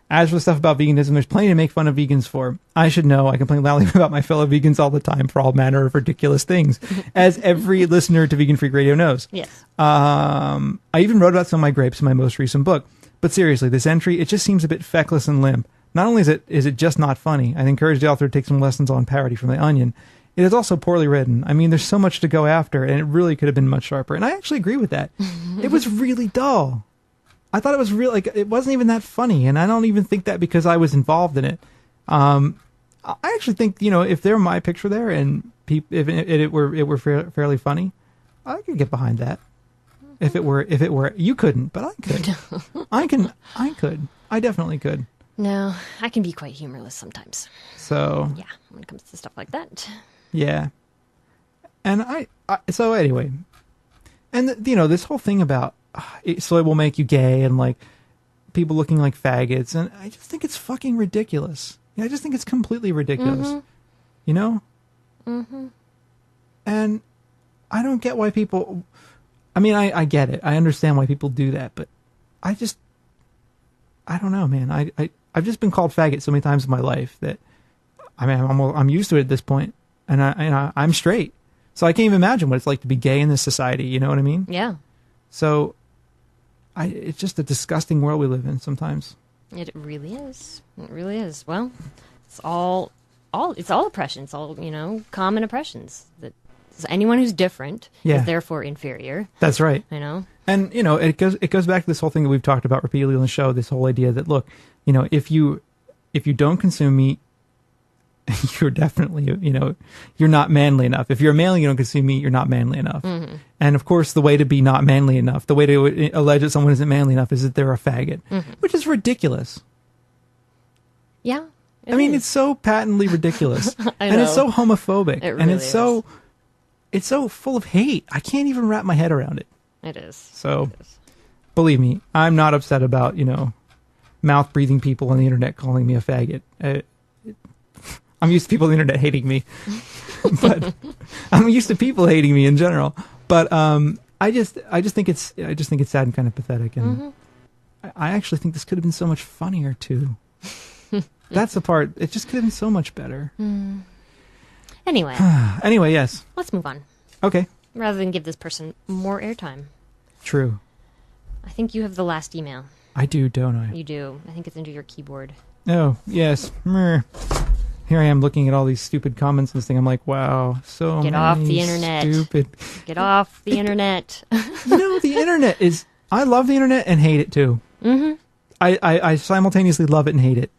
Speaker 1: As for the stuff about veganism, there's plenty to make fun of vegans for. I should know. I complain loudly about my fellow vegans all the time for all manner of ridiculous things, as every listener to Vegan Freak Radio knows.
Speaker 3: Yes.
Speaker 1: I even wrote about some of my grapes in my most recent book. But seriously, this entry, it just seems a bit feckless and limp. Not only is it just not funny, I'd encourage the author to take some lessons on parody from The Onion. It is also poorly written. I mean, there's so much to go after, and it really could have been much sharper. And I actually agree with that. It was really dull. I thought it was real, like, it wasn't even that funny, and I don't even think that because I was involved in it. I actually think, if there were my picture there and if it were fairly funny, I could get behind that. If it were, you couldn't, but I could. I could. I definitely could.
Speaker 3: No, I can be quite humorless sometimes.
Speaker 1: So. Yeah,
Speaker 3: when it comes to stuff like that.
Speaker 1: Yeah. And so anyway, and this whole thing about, soy will make you gay and like people looking like faggots, and I just think it's fucking ridiculous. I just think it's completely ridiculous. And I don't get why people, I mean, I get it. I understand why people do that, but I don't know, man. I've just been called faggot so many times in my life that I mean, I'm used to it at this point, and I'm straight, so I can't even imagine what it's like to be gay in this society. You know what I mean?
Speaker 3: Yeah.
Speaker 1: So it's just a disgusting world we live in sometimes.
Speaker 3: It really is. It really is. Well, it's all oppression. It's all, common oppressions. That anyone who's different is therefore inferior.
Speaker 1: That's right.
Speaker 3: And
Speaker 1: it goes back to this whole thing that we've talked about repeatedly on the show, this whole idea that, look, if you don't consume meat, you're definitely, you're not manly enough. If you're a male and you don't consume meat, you're not manly enough. Mm-hmm. And of course, the way to be not manly enough, the way to allege that someone isn't manly enough is that they're a faggot, which is ridiculous.
Speaker 3: Yeah.
Speaker 1: I mean, it's so patently ridiculous. And it's so homophobic.
Speaker 3: It really
Speaker 1: and it's so full of hate. I can't even wrap my head around it.
Speaker 3: It is.
Speaker 1: So, believe me, I'm not upset about, mouth-breathing people on the internet calling me a faggot. I'm used to people on the internet hating me, but I'm used to people hating me in general. But I just think it's sad and kind of pathetic. And I actually think this could have been so much funnier too. That's the part. It just could have been so much better.
Speaker 3: Anyway.
Speaker 1: Anyway, yes.
Speaker 3: Let's move on.
Speaker 1: Okay.
Speaker 3: Rather than give this person more airtime.
Speaker 1: True.
Speaker 3: I think you have the last email.
Speaker 1: I do, don't I?
Speaker 3: You do. I think it's under your keyboard.
Speaker 1: Oh, yes. Here I am looking at all these stupid comments and this thing. I'm like, wow, so
Speaker 3: Get
Speaker 1: many
Speaker 3: off the internet.
Speaker 1: Stupid.
Speaker 3: Get off the internet.
Speaker 1: The internet is... I love the internet and hate it too. Mm-hmm. I simultaneously love it and hate it.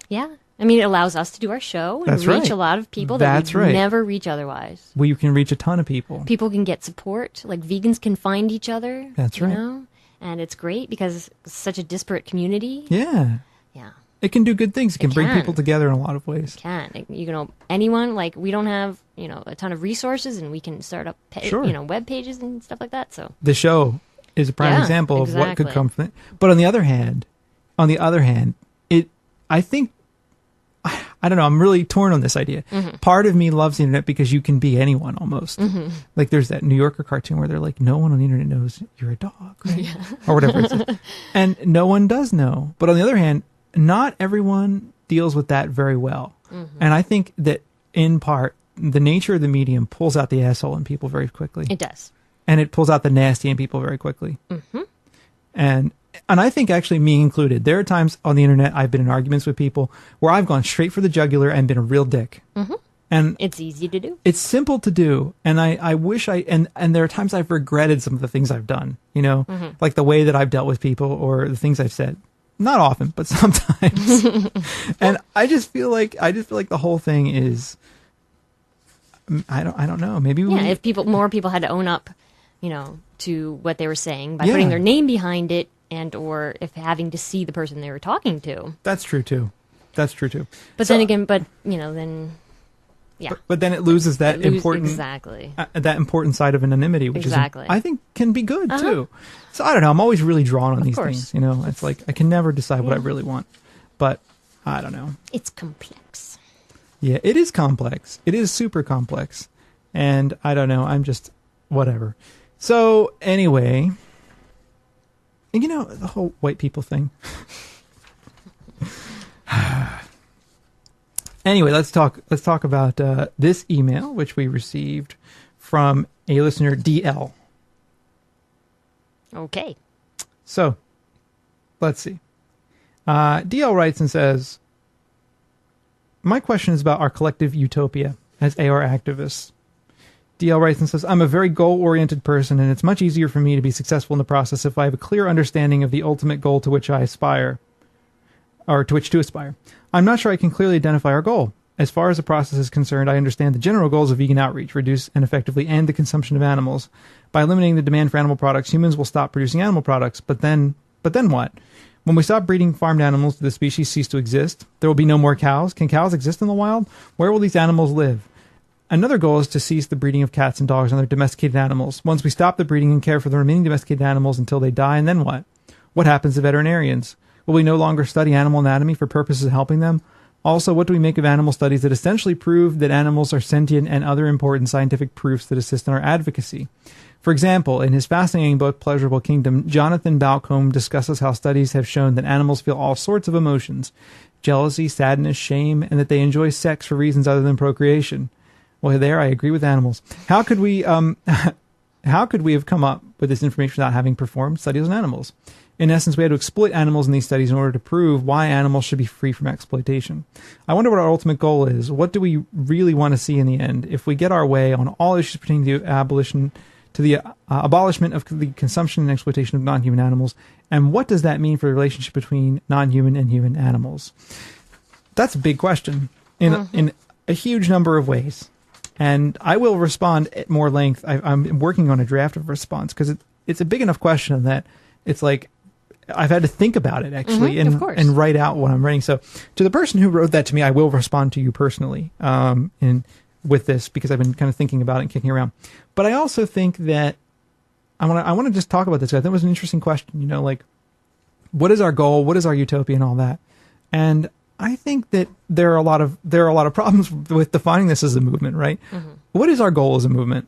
Speaker 3: Yeah. I mean, it allows us to do our show and reach a lot of people that we'd never reach otherwise.
Speaker 1: Well, you can reach a ton of people.
Speaker 3: People can get support. Like, vegans can find each other.
Speaker 1: That's right.
Speaker 3: Know? And it's great because it's such a disparate community.
Speaker 1: Yeah.
Speaker 3: Yeah.
Speaker 1: It can do good things. It can bring people together in a lot of ways.
Speaker 3: Anyone, like, we don't have, a ton of resources, and we can start up, web pages and stuff like that. So
Speaker 1: the show is a prime example of what could come from it. But on the other hand, I think, I don't know, I'm really torn on this idea. Mm-hmm. Part of me loves the internet because you can be anyone almost. Mm-hmm. Like there's that New Yorker cartoon where they're like, no one on the internet knows you're a dog, right? Yeah. Or whatever it is. And no one does know. But on the other hand, not everyone deals with that very well. Mm-hmm. And I think that in part, the nature of the medium pulls out the asshole in people very quickly.
Speaker 3: It does.
Speaker 1: And it pulls out the nasty in people very quickly. Mm-hmm. And I think actually me included, there are times on the internet I've been in arguments with people where I've gone straight for the jugular and been a real dick. Mm-hmm. And
Speaker 3: it's easy to do.
Speaker 1: It's simple to do. And I wish and there are times I've regretted some of the things I've done, mm-hmm. like the way that I've dealt with people or the things I've said. Not often, but sometimes. And I just feel like the whole thing is, I don't know. Maybe
Speaker 3: if more people had to own up, to what they were saying by putting their name behind it, and or if having to see the person they were talking to.
Speaker 1: That's true too.
Speaker 3: But then again, then. Yeah.
Speaker 1: But then it loses that important that important side of anonymity, which is I think can be good too. So I don't know. I'm always really drawn on these things. It's like I can never decide what I really want, but I don't know.
Speaker 3: It's complex.
Speaker 1: Yeah, it is complex. It is super complex, and I don't know. I'm just whatever. So anyway, the whole white people thing. Anyway, let's talk about this email, which we received from a listener, DL.
Speaker 3: Okay.
Speaker 1: So, let's see. DL writes and says, my question is about our collective utopia as AR activists. DL writes and says, I'm a very goal-oriented person, and it's much easier for me to be successful in the process if I have a clear understanding of the ultimate goal to which I aspire, or to which to aspire. I'm not sure I can clearly identify our goal. As far as the process is concerned, I understand the general goals of vegan outreach: reduce and effectively end the consumption of animals. By eliminating the demand for animal products, humans will stop producing animal products. But then what? When we stop breeding farmed animals, do the species cease to exist? There will be no more cows. Can cows exist in the wild? Where will these animals live? Another goal is to cease the breeding of cats and dogs and other domesticated animals. Once we stop the breeding and care for the remaining domesticated animals until they die, and then what? What happens to veterinarians? Will we no longer study animal anatomy for purposes of helping them? Also, what do we make of animal studies that essentially prove that animals are sentient and other important scientific proofs that assist in our advocacy? For example, in his fascinating book, Pleasurable Kingdom, Jonathan Balcombe discusses how studies have shown that animals feel all sorts of emotions: jealousy, sadness, shame, and that they enjoy sex for reasons other than procreation. Well, there I agree with animals. How could we have come up with this information without having performed studies on animals? In essence, we had to exploit animals in these studies in order to prove why animals should be free from exploitation. I wonder what our ultimate goal is. What do we really want to see in the end? If we get our way on all issues pertaining to abolishment of the consumption and exploitation of non-human animals, and what does that mean for the relationship between non-human and human animals? That's a big question in a huge number of ways. And I will respond at more length. I'm working on a draft of a response because it's a big enough question that it's like I've had to think about it actually and write out what I'm writing. So to the person who wrote that to me, I will respond to you personally with this because I've been kind of thinking about it and kicking around. But I also think that I want to just talk about this. I think it was an interesting question. Like what is our goal? What is our utopia and all that? And I think that there are a lot of problems with defining this as a movement, right? Mm-hmm. What is our goal as a movement?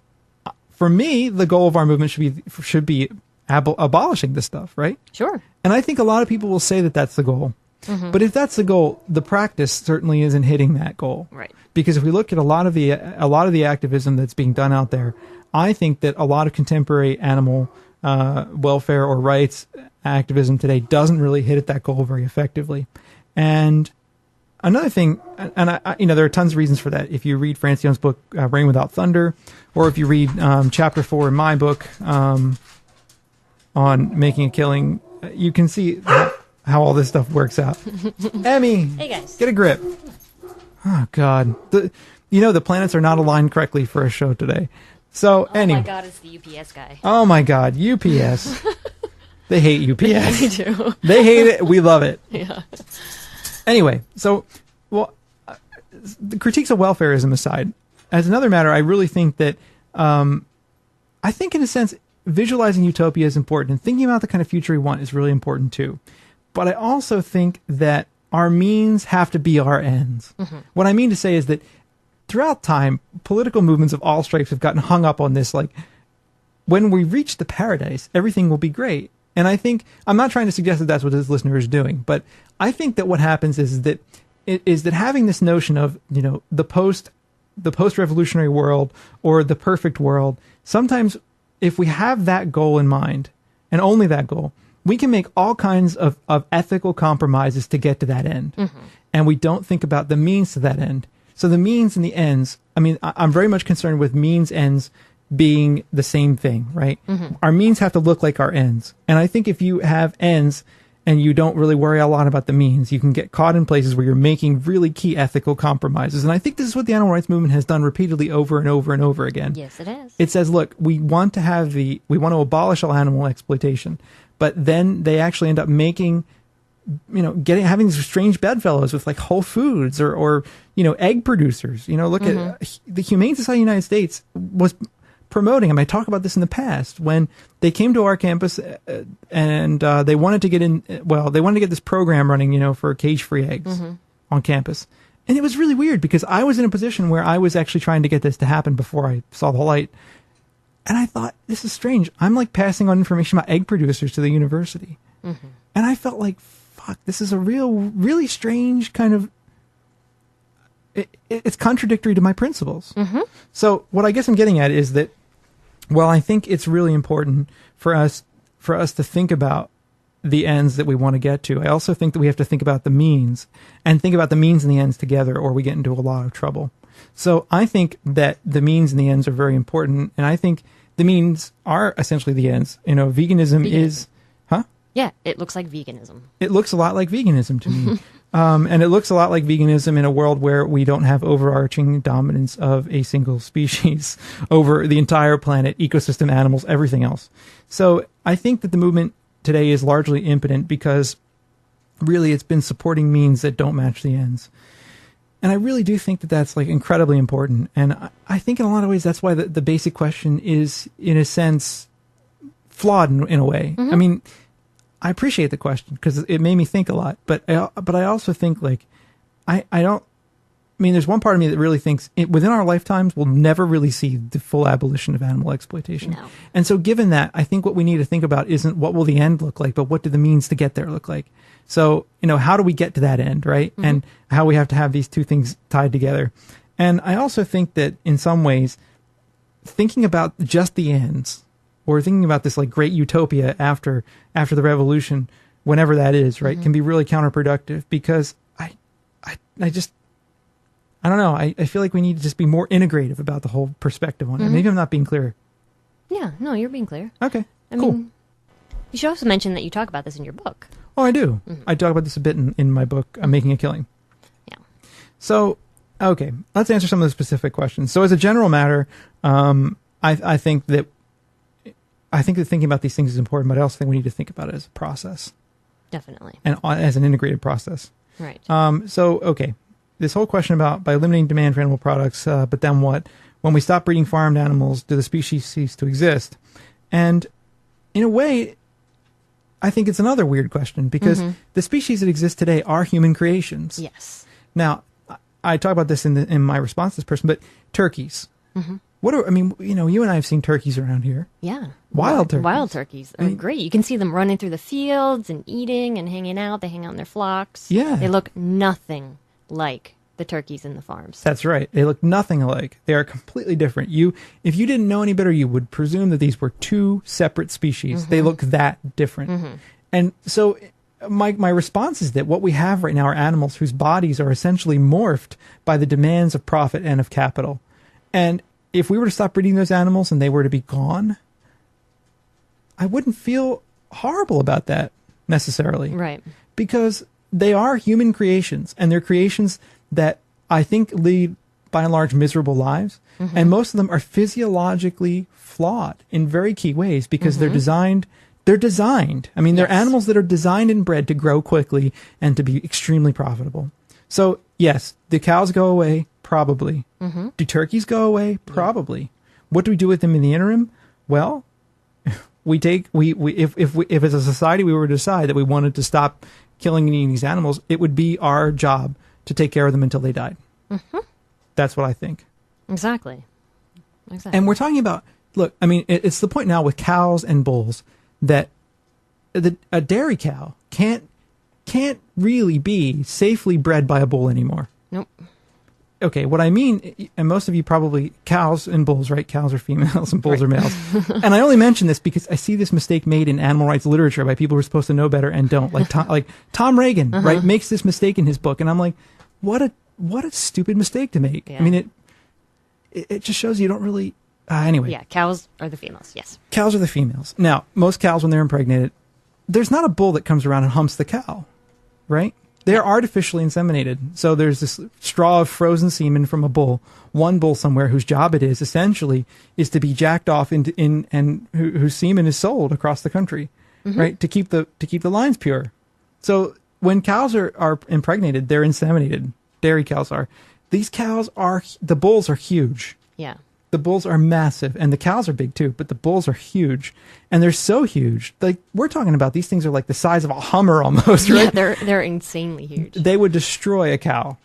Speaker 1: For me, the goal of our movement should be abolishing this stuff, right?
Speaker 3: Sure.
Speaker 1: And I think a lot of people will say that that's the goal.
Speaker 3: Mm-hmm.
Speaker 1: But if that's the goal, the practice certainly isn't hitting that goal.
Speaker 3: Right.
Speaker 1: Because if we look at a lot of the activism that's being done out there, I think that a lot of contemporary animal welfare or rights activism today doesn't really hit at that goal very effectively. And another thing, and I there are tons of reasons for that. If you read Francione's book, Rain Without Thunder, or if you read chapter 4 in my book on making a killing, you can see how all this stuff works out. Emmy,
Speaker 3: Hey guys.
Speaker 1: get a grip. Oh God, the planets are not aligned correctly for a show today. So anyway,
Speaker 3: Oh my God, it's the UPS guy.
Speaker 1: oh my God, UPS. They hate UPS.
Speaker 3: Me too.
Speaker 1: They hate it. We love it.
Speaker 3: Yeah.
Speaker 1: Anyway, so, the critiques of welfareism aside, as another matter, I really think that, I think in a sense, visualizing utopia is important, and thinking about the kind of future we want is really important too. But I also think that our means have to be our ends. Mm-hmm. What I mean to say is that throughout time, political movements of all stripes have gotten hung up on this, like, when we reach the paradise, everything will be great. And I think, I'm not trying to suggest that that's what this listener is doing, but I think that what happens is that having this notion of, the post-revolutionary world or the perfect world, sometimes if we have that goal in mind, and only that goal, we can make all kinds of ethical compromises to get to that end. Mm-hmm. And we don't think about the means to that end. So the means and the ends, I mean, I'm very much concerned with means, ends being the same thing, right? Mm-hmm. Our means have to look like our ends. And I think if you have ends and you don't really worry a lot about the means, you can get caught in places where you're making really key ethical compromises. And I think this is what the animal rights movement has done repeatedly over and over and over again.
Speaker 3: Yes, it has.
Speaker 1: It says, look, we want to abolish all animal exploitation, but then they actually end up making, having these strange bedfellows with like Whole Foods or egg producers. Look at the Humane Society of the United States was promoting. I talk about this in the past when they came to our campus and they wanted to get this program running, for cage-free eggs on campus. And it was really weird because I was in a position where I was actually trying to get this to happen before I saw the light. And I thought, this is strange. I'm like passing on information about egg producers to the university. Mm-hmm. And I felt like, fuck, this is a really strange kind of, it's contradictory to my principles. Mm-hmm. So what I guess I'm getting at is that, well, I think it's really important for us to think about the ends that we want to get to. I also think that we have to think about the means and think about the means and the ends together, or we get into a lot of trouble. So I think that the means and the ends are very important, and I think the means are essentially the ends. Veganism is, huh?
Speaker 3: Yeah, it looks like veganism.
Speaker 1: It looks a lot like veganism to me. And it looks a lot like veganism in a world where we don't have overarching dominance of a single species over the entire planet, ecosystem, animals, everything else. So I think that the movement today is largely impotent because really it's been supporting means that don't match the ends. And I really do think that that's like incredibly important. And I think in a lot of ways that's why the basic question is, in a sense, flawed in a way. Mm-hmm. I mean, I appreciate the question because it made me think a lot. But I also think like there's one part of me that really thinks within our lifetimes we'll never really see the full abolition of animal exploitation.
Speaker 3: No.
Speaker 1: And so given that, I think what we need to think about isn't what will the end look like, but what do the means to get there look like? So, how do we get to that end, right? Mm-hmm. And how we have to have these two things tied together. And I also think that in some ways, thinking about just the ends, or thinking about this like great utopia after the revolution, whenever that is, right, can be really counterproductive because I don't know. I feel like we need to just be more integrative about the whole perspective on it. Maybe I'm not being clear.
Speaker 3: Yeah, no, you're being clear.
Speaker 1: Okay,
Speaker 3: I
Speaker 1: cool.
Speaker 3: mean, you should also mention that you talk about this in your book.
Speaker 1: Oh, I do. I talk about this a bit in my book, Making a Killing.
Speaker 3: Yeah.
Speaker 1: So, okay, let's answer some of the specific questions. So as a general matter, I think that thinking about these things is important, but I also think we need to think about it as a process.
Speaker 3: Definitely.
Speaker 1: And as an integrated process.
Speaker 3: Right.
Speaker 1: So, okay, this whole question about by limiting demand for animal products, but then what? When we stop breeding farmed animals, do the species cease to exist? And in a way, I think it's another weird question because the species that exist today are human creations.
Speaker 3: Yes.
Speaker 1: Now, I talk about this in my response to this person, but turkeys. I mean, you and I have seen turkeys around here.
Speaker 3: Yeah.
Speaker 1: Wild turkeys.
Speaker 3: Wild turkeys are great. You can see them running through the fields and eating and hanging out. They hang out in their flocks.
Speaker 1: Yeah.
Speaker 3: They look nothing like the turkeys in the farms.
Speaker 1: That's right. They look nothing alike. They are completely different. If you didn't know any better, you would presume that these were two separate species. They look that different. And so my response is that what we have right now are animals whose bodies are essentially morphed by the demands of profit and of capital. And if we were to stop breeding those animals and they were to be gone, I wouldn't feel horrible about that necessarily.
Speaker 3: Right.
Speaker 1: Because they are human creations, and they're creations that I think lead, by and large, miserable lives. And most of them are physiologically flawed in very key ways because they're designed. I mean, they're animals that are designed and bred to grow quickly and to be extremely profitable. So, yes, do cows go away? Probably. Do turkeys go away? Probably. What do we do with them in the interim? Well, if as a society we were to decide that we wanted to stop killing and eating these animals, it would be our job to take care of them until they died. That's what I think.
Speaker 3: Exactly.
Speaker 1: And we're talking about, look, I mean, it's the point now with cows and bulls that a dairy cow can't really be safely bred by a bull anymore.
Speaker 3: Nope.
Speaker 1: Okay, what I mean, and most of you probably, cows and bulls, right? Cows are females and bulls are males. And I only mention this because I see this mistake made in animal rights literature by people who are supposed to know better and don't. Like Tom Reagan, right, makes this mistake in his book, and I'm like, what a stupid mistake to make.
Speaker 3: Yeah.
Speaker 1: I mean, it just shows you don't really. Anyway.
Speaker 3: Yeah, cows are the females. Yes.
Speaker 1: Cows are the females. Now, most cows, when they're impregnated, there's not a bull that comes around and humps the cow, right? They're artificially inseminated. So there's this straw of frozen semen from a bull, one bull somewhere whose job it is essentially is to be jacked off and whose semen is sold across the country, right? To keep the lines pure. So when cows are impregnated, they're inseminated. Dairy cows are. These cows the bulls are huge.
Speaker 3: Yeah.
Speaker 1: The bulls are massive, and the cows are big too, but the bulls are huge. And they're so huge. Like, we're talking about, these things are like the size of a Hummer almost, right?
Speaker 3: Yeah, they're insanely huge.
Speaker 1: They would destroy a cow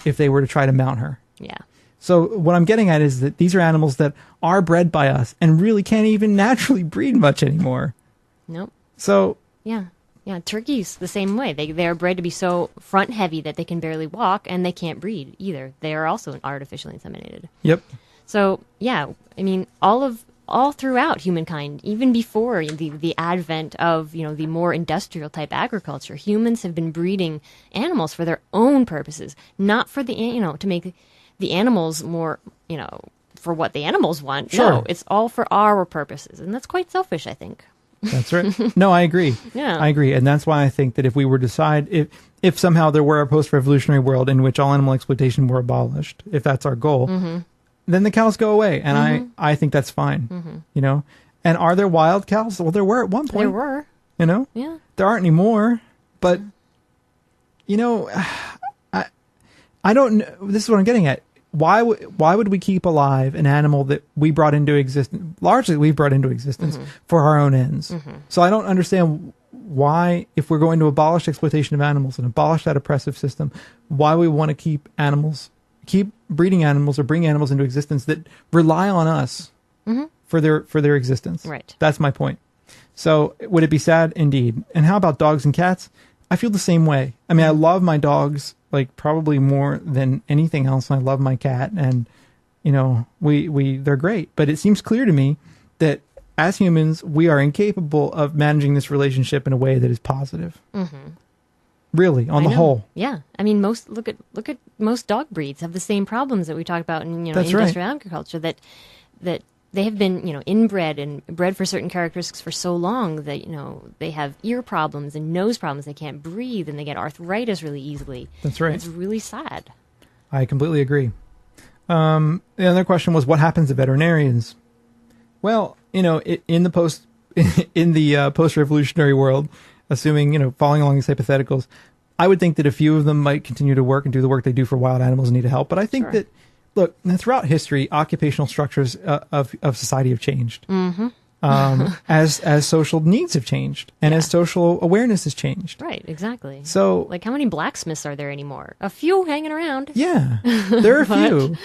Speaker 1: if they were to try to mount her.
Speaker 3: Yeah.
Speaker 1: So what I'm getting at is that these are animals that are bred by us and really can't even naturally breed much anymore.
Speaker 3: Nope.
Speaker 1: So...
Speaker 3: Yeah. Yeah, turkeys the same way. They are bred to be so front heavy that they can barely walk, and they can't breed either. They are also artificially inseminated.
Speaker 1: Yep.
Speaker 3: So, yeah, I mean, all throughout humankind, even before the advent of, the more industrial type agriculture, humans have been breeding animals for their own purposes, not for to make the animals more, for what the animals want.
Speaker 1: Sure.
Speaker 3: No, it's all for our purposes, and that's quite selfish, I think.
Speaker 1: That's right. No, I agree.
Speaker 3: Yeah.
Speaker 1: I agree. And that's why I think that if we were to decide, if somehow there were a post-revolutionary world in which all animal exploitation were abolished, if that's our goal, then the cows go away. And I think that's fine, And are there wild cows? Well, there were at one point.
Speaker 3: There were. Yeah.
Speaker 1: There aren't anymore. But, I don't know. This is what I'm getting at. Why would we keep alive an animal that we brought into existence, largely we've brought into existence for our own ends? So I don't understand why, if we're going to abolish exploitation of animals and abolish that oppressive system, why we want to keep breeding animals or bring animals into existence that rely on us for their existence.
Speaker 3: Right.
Speaker 1: That's my point. So would it be sad? Indeed. And how about dogs and cats? I feel the same way. I mean, I love my dogs like probably more than anything else. I love my cat, and they're great. But it seems clear to me that as humans, we are incapable of managing this relationship in a way that is positive. Really, on the whole.
Speaker 3: Yeah, I mean, look at most dog breeds have the same problems that we talked about in
Speaker 1: That's
Speaker 3: industrial
Speaker 1: right.
Speaker 3: agriculture. That they have been inbred and bred for certain characteristics for so long that they have ear problems and nose problems. They can't breathe and they get arthritis really easily.
Speaker 1: That's right.
Speaker 3: It's really sad.
Speaker 1: I completely agree. The other question was, what happens to veterinarians? Well, in the post-revolutionary world, assuming following along these hypotheticals, I would think that a few of them might continue to work and do the work they do for wild animals and need help. But I think that, look, throughout history, occupational structures of society have changed as social needs have changed and as social awareness has changed.
Speaker 3: Right, exactly.
Speaker 1: So,
Speaker 3: like, how many blacksmiths are there anymore? A few hanging around.
Speaker 1: Yeah, there are a few.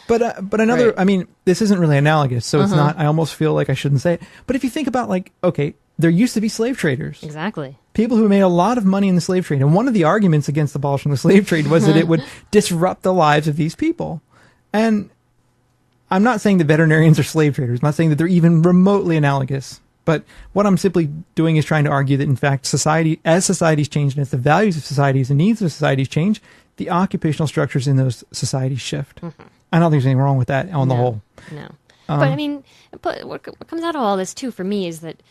Speaker 1: But another,
Speaker 3: Right.
Speaker 1: I mean, this isn't really analogous, so it's not, I almost feel like I shouldn't say it. But if you think about, like, okay, there used to be slave traders.
Speaker 3: Exactly.
Speaker 1: People who made a lot of money in the slave trade. And one of the arguments against abolishing the slave trade was that it would disrupt the lives of these people. And I'm not saying that veterinarians are slave traders. I'm not saying that they're even remotely analogous. But what I'm simply doing is trying to argue that, in fact, society, as societies change and as the values of societies and needs of societies change, the occupational structures in those societies shift. I don't think there's anything wrong with that on the whole.
Speaker 3: No. But I mean, but what comes out of all this too for me is that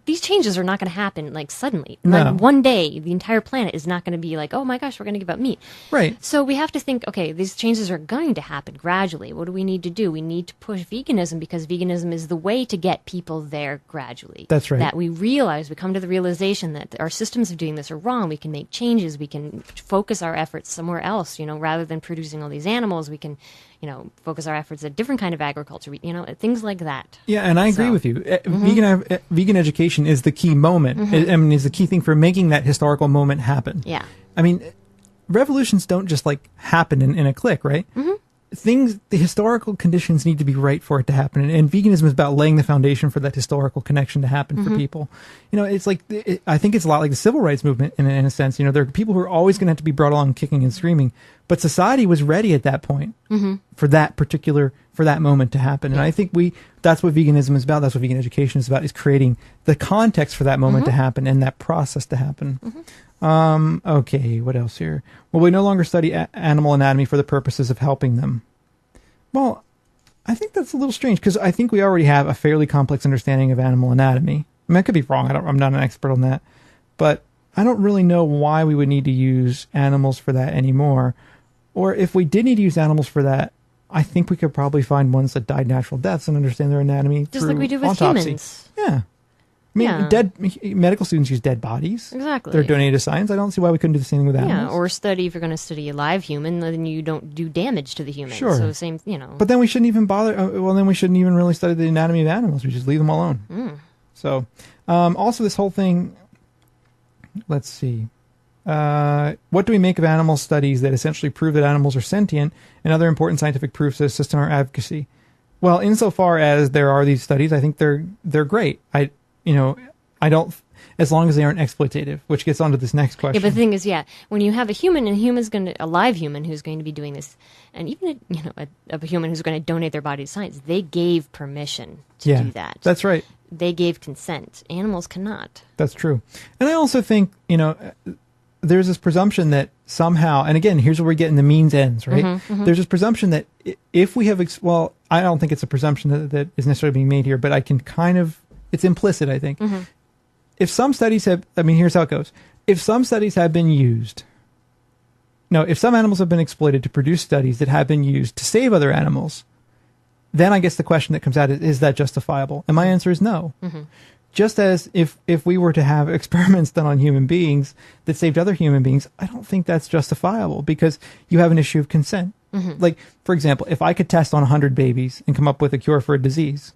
Speaker 3: these changes are not going to happen like suddenly.
Speaker 1: No.
Speaker 3: Like one day, the entire planet is not going to be like, oh my gosh, we're going to give up meat.
Speaker 1: Right.
Speaker 3: So we have to think, okay, these changes are going to happen gradually. What do we need to do? We need to push veganism because veganism is the way to get people there gradually.
Speaker 1: That's right.
Speaker 3: That we realize, we come to the realization that our systems of doing this are wrong. We can make changes. We can focus our efforts somewhere else, you know, rather than producing all these animals. We can, you know, focus our efforts at different kind of agriculture, you know, things like that.
Speaker 1: Yeah, and I agree
Speaker 3: So-
Speaker 1: with you. Vegan education is the key moment. I mean, is the key thing for making that historical moment happen.
Speaker 3: Yeah.
Speaker 1: I mean, revolutions don't just like happen in a click, right? The historical conditions need to be right for it to happen. And veganism is about laying the foundation for that historical connection to happen for people. You know, it's like, I think it's a lot like the civil rights movement in a sense. You know, there are people who are always going to have to be brought along kicking and screaming, but society was ready at that point for that moment to happen. And I think that's what veganism is about. That's what vegan education is about, is creating the context for that moment to happen and that process to happen. Okay, what else here? Well, we no longer study animal anatomy for the purposes of helping them. Well, I think that's a little strange because I think we already have a fairly complex understanding of animal anatomy. I mean, I could be wrong. I'm not an expert on that, but I don't really know why we would need to use animals for that anymore. Or if we did need to use animals for that, I think we could probably find ones that died natural deaths and understand their anatomy
Speaker 3: Just
Speaker 1: through
Speaker 3: like we do with
Speaker 1: autopsy.
Speaker 3: humans.
Speaker 1: Yeah. I mean, medical students use dead bodies.
Speaker 3: Exactly.
Speaker 1: They're donated to science. I don't see why we couldn't do the same thing with animals.
Speaker 3: Yeah, or if you're going to study a live human, then you don't do damage to the human.
Speaker 1: Sure.
Speaker 3: So same, you know.
Speaker 1: But then we shouldn't even bother. Then we shouldn't even really study the anatomy of animals. We just leave them alone. So, also this whole thing. Let's see. What do we make of animal studies that essentially prove that animals are sentient and other important scientific proofs that assist in our advocacy? Well, insofar as there are these studies, I think they're great. I don't, as long as they aren't exploitative, which gets onto this next question.
Speaker 3: Yeah, but the thing is, when you have a human and a live human who's going to be doing this, and even a human who's going to donate their body to science, they gave permission to do that.
Speaker 1: That's right.
Speaker 3: They gave consent. Animals cannot.
Speaker 1: That's true. And I also think, there's this presumption that somehow, and again, here's where we get in the means ends, right? There's this presumption that if we have, I don't think it's a presumption that is necessarily being made here, but I can it's implicit, I think. If some studies here's how it goes. If some studies have been used, if some animals have been exploited to produce studies that have been used to save other animals, then I guess the question that comes out is that justifiable? And my answer is no. Just as if we were to have experiments done on human beings that saved other human beings, I don't think that's justifiable because you have an issue of consent. Like, for example, if I could test on 100 babies and come up with a cure for a disease,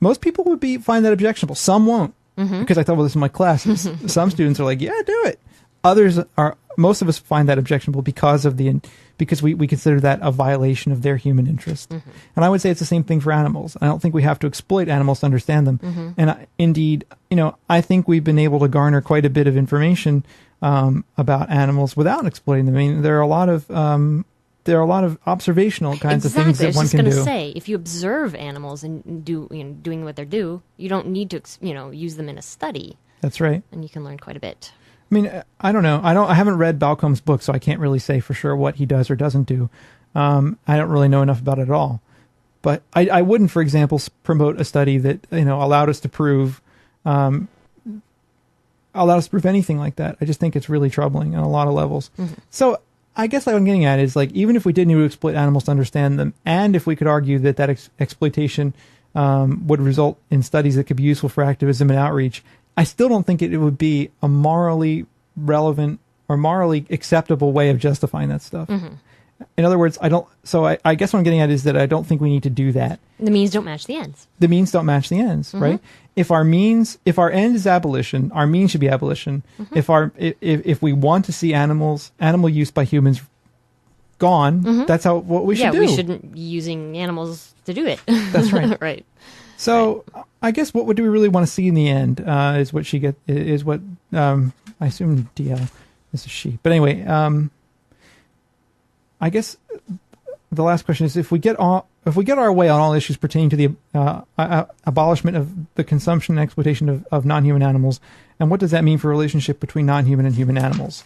Speaker 1: most people would find that objectionable. Some won't. Because I thought, this in my classes. Some students are like, yeah, do it. Most of us find that objectionable because we consider that a violation of their human interest. And I would say it's the same thing for animals. I don't think we have to exploit animals to understand them. And indeed, I think we've been able to garner quite a bit of information about animals without exploiting them. I mean, there are a lot of observational kinds of things that one can do.
Speaker 3: I was just going to say, if you observe animals and doing what they do, you don't need to use them in a study.
Speaker 1: That's right.
Speaker 3: And you can learn quite a bit.
Speaker 1: I mean, I don't know. I haven't read Balcomb's book, so I can't really say for sure what he does or doesn't do. I don't really know enough about it at all. But I wouldn't, for example, promote a study that allowed us to prove anything like that. I just think it's really troubling on a lot of levels. So I guess what I'm getting at is, like, even if we did need to exploit animals to understand them, and if we could argue that exploitation would result in studies that could be useful for activism and outreach, I still don't think it would be a morally relevant or morally acceptable way of justifying that stuff. In other words, I guess what I'm getting at is that I don't think we need to do that.
Speaker 3: The means don't match the ends.
Speaker 1: The means don't match the ends, right? If our end is abolition, our means should be abolition. If we want to see animal use by humans gone, that's what we should do.
Speaker 3: Yeah, we shouldn't be using animals to do it.
Speaker 1: That's right.
Speaker 3: Right.
Speaker 1: So I guess what do we really want to see in the end is what I assume DL is a she. But anyway, I guess the last question is if we get our way on all issues pertaining to the abolishment of the consumption and exploitation of non-human animals, and what does that mean for a relationship between non-human and human animals?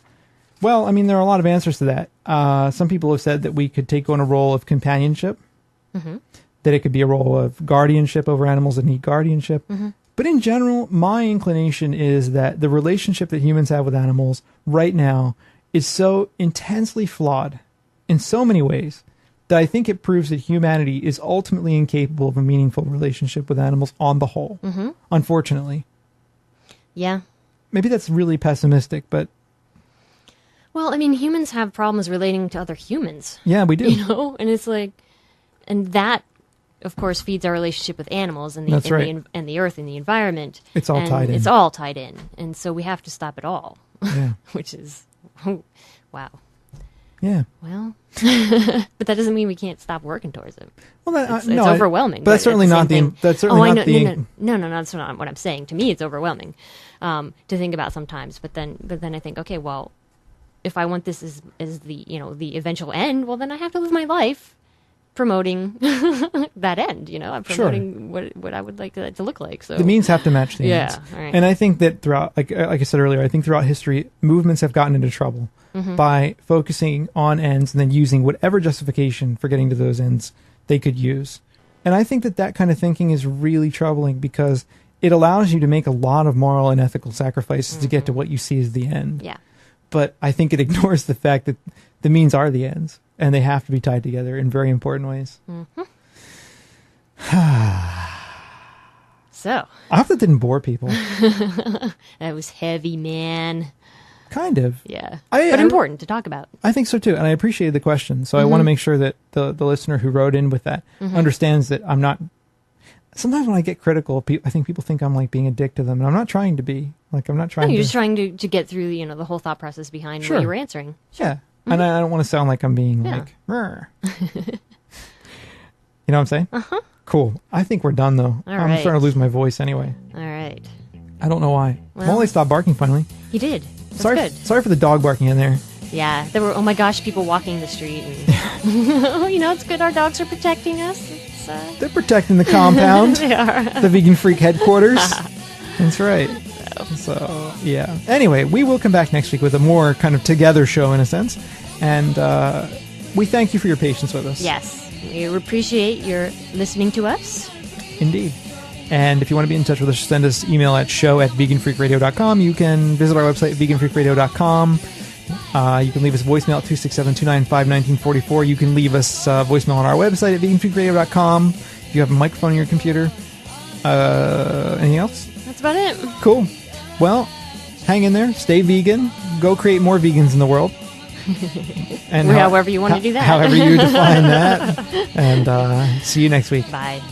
Speaker 1: Well, I mean, there are a lot of answers to that. Some people have said that we could take on a role of companionship, that it could be a role of guardianship over animals that need guardianship. But in general, my inclination is that the relationship that humans have with animals right now is so intensely flawed in so many ways that I think it proves that humanity is ultimately incapable of a meaningful relationship with animals on the whole, unfortunately.
Speaker 3: Yeah.
Speaker 1: Maybe that's really pessimistic, but...
Speaker 3: Well, I mean, humans have problems relating to other humans.
Speaker 1: Yeah, we do.
Speaker 3: You know? And it's like... And that, of course, feeds our relationship with animals and the,
Speaker 1: That's right.
Speaker 3: and the earth and the environment.
Speaker 1: It's all tied in.
Speaker 3: It's all tied in. And so we have to stop it all.
Speaker 1: Yeah.
Speaker 3: Which is... Wow.
Speaker 1: Yeah.
Speaker 3: Well, but that doesn't mean we can't stop working towards it.
Speaker 1: Well,
Speaker 3: it's overwhelming.
Speaker 1: But that's certainly not the. That's certainly not the.
Speaker 3: No, that's not what I'm saying. To me, it's overwhelming to think about sometimes. But then I think, okay, well, if I want this as the the eventual end, well, then I have to live my life promoting that end. I'm promoting what I would like that to look like. So
Speaker 1: the means have to match the ends.
Speaker 3: Right.
Speaker 1: And I think that throughout, like I said earlier, I think throughout history, movements have gotten into trouble by focusing on ends and then using whatever justification for getting to those ends they could use. And I think that kind of thinking is really troubling because it allows you to make a lot of moral and ethical sacrifices to get to what you see as the end.
Speaker 3: Yeah.
Speaker 1: But I think it ignores the fact that the means are the ends, and they have to be tied together in very important ways.
Speaker 3: So.
Speaker 1: I hope that didn't bore people.
Speaker 3: That was heavy, man.
Speaker 1: Kind of.
Speaker 3: Yeah. But important to talk about.
Speaker 1: I think so, too. And I appreciated the question. So I want to make sure that the listener who wrote in with that understands that I'm not... Sometimes when I get critical, I think people think I'm like being a dick to them, and I'm not trying to be. Like, I'm not trying
Speaker 3: you're just trying to get through the whole thought process behind what you were answering. Sure.
Speaker 1: Yeah. And I don't want to sound like I'm being like... You know what I'm saying? Cool. I think we're done, though. I'm starting to lose my voice anyway.
Speaker 3: All right.
Speaker 1: I don't know why.
Speaker 3: Well,
Speaker 1: Molly stopped barking finally.
Speaker 3: He did. That's good.
Speaker 1: Sorry for the dog barking in there.
Speaker 3: Yeah, there were, oh my gosh, people walking the street. And, it's good our dogs are protecting us.
Speaker 1: They're protecting the compound.
Speaker 3: They are.
Speaker 1: The Vegan Freak headquarters. That's right. So, yeah. Anyway, we will come back next week with a more kind of together show in a sense. And we thank you for your patience with us.
Speaker 3: Yes. We appreciate your listening to us.
Speaker 1: Indeed. And if you want to be in touch with us, send us email at show@veganfreakradio.com. You can visit our website, veganfreakradio.com. You can leave us a voicemail at 267-295-1944. You can leave us voicemail on our website at veganfreakradio.com. If you have a microphone in your computer. Anything else?
Speaker 3: That's about it.
Speaker 1: Cool. Well, hang in there. Stay vegan. Go create more vegans in the world. And
Speaker 3: however you want to do that.
Speaker 1: However you define that. And see you next week.
Speaker 3: Bye.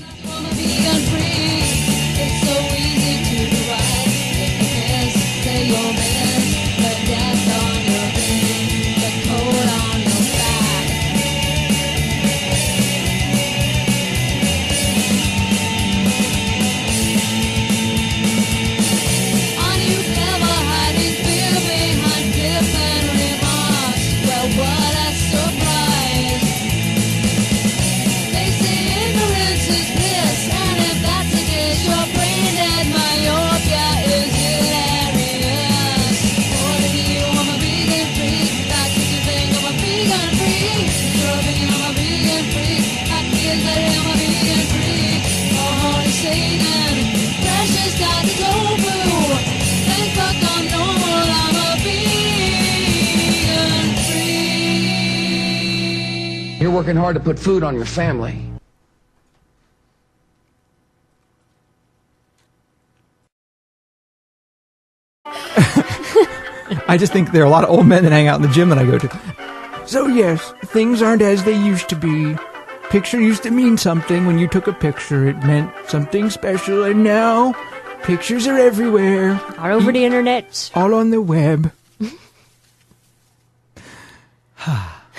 Speaker 7: You're working hard to put food on your family.
Speaker 1: I just think there are a lot of old men that hang out in the gym that I go to. So yes, things aren't as they used to be. Picture used to mean something. When you took a picture, it meant something special. And now, pictures are everywhere.
Speaker 3: All over the internet.
Speaker 1: All on the web.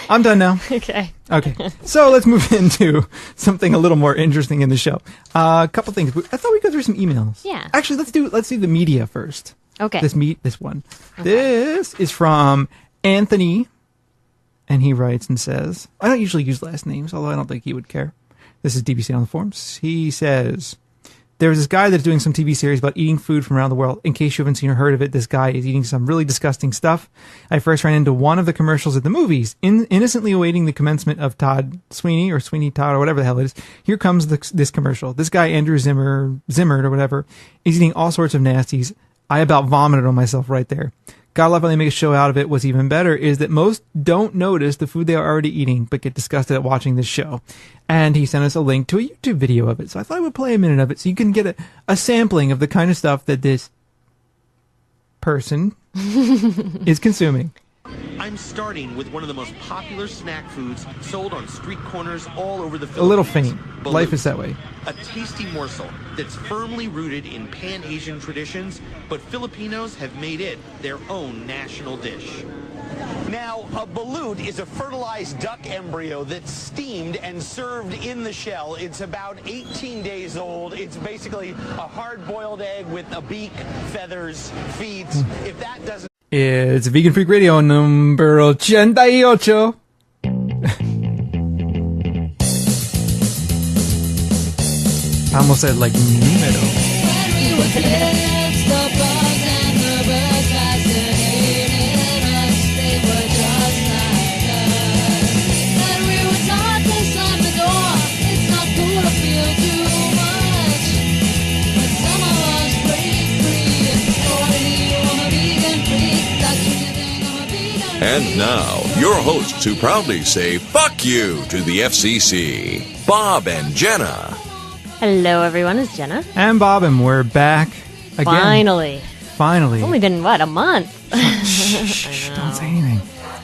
Speaker 1: I'm done now.
Speaker 3: Okay.
Speaker 1: Okay. So let's move into something a little more interesting in the show. A couple things. I thought we'd go through some emails.
Speaker 3: Yeah.
Speaker 1: Actually, let's do the media first.
Speaker 3: Okay.
Speaker 1: This one.
Speaker 3: Okay.
Speaker 1: This is from Anthony, and he writes and says, I don't usually use last names, although I don't think he would care. This is DBC on the forums. He says, there was this guy that's doing some TV series about eating food from around the world. In case you haven't seen or heard of it, this guy is eating some really disgusting stuff. I first ran into one of the commercials at the movies, innocently awaiting the commencement of Todd Sweeney or Sweeney Todd or whatever the hell it is. Here comes this commercial. This guy, Andrew Zimmern or whatever, is eating all sorts of nasties. I about vomited on myself right there. Gotta love how they make a show out of it. What's even better is that most don't notice the food they are already eating, but get disgusted at watching this show. And he sent us a link to a YouTube video of it. So I thought I would play a minute of it so you can get a sampling of the kind of stuff that this person is consuming.
Speaker 4: I'm starting with one of the most popular snack foods sold on street corners all over the Philippines.
Speaker 1: A little faint.
Speaker 4: Balut.
Speaker 1: Life is that way.
Speaker 4: A tasty morsel that's firmly rooted in Pan-Asian traditions, but Filipinos have made it their own national dish.
Speaker 5: Now, a balut is a fertilized duck embryo that's steamed and served in the shell. It's about 18 days old. It's basically a hard-boiled egg with a beak, feathers, feet. If that doesn't...
Speaker 1: It's Vegan Freak Radio number 88. I almost said like numero.
Speaker 2: And now, your hosts who proudly say fuck you to the FCC, Bob and Jenna.
Speaker 3: Hello, everyone. It's Jenna.
Speaker 1: And Bob, and we're back again. Finally.
Speaker 3: It's only been, what, a month?
Speaker 1: Shh, don't say anything.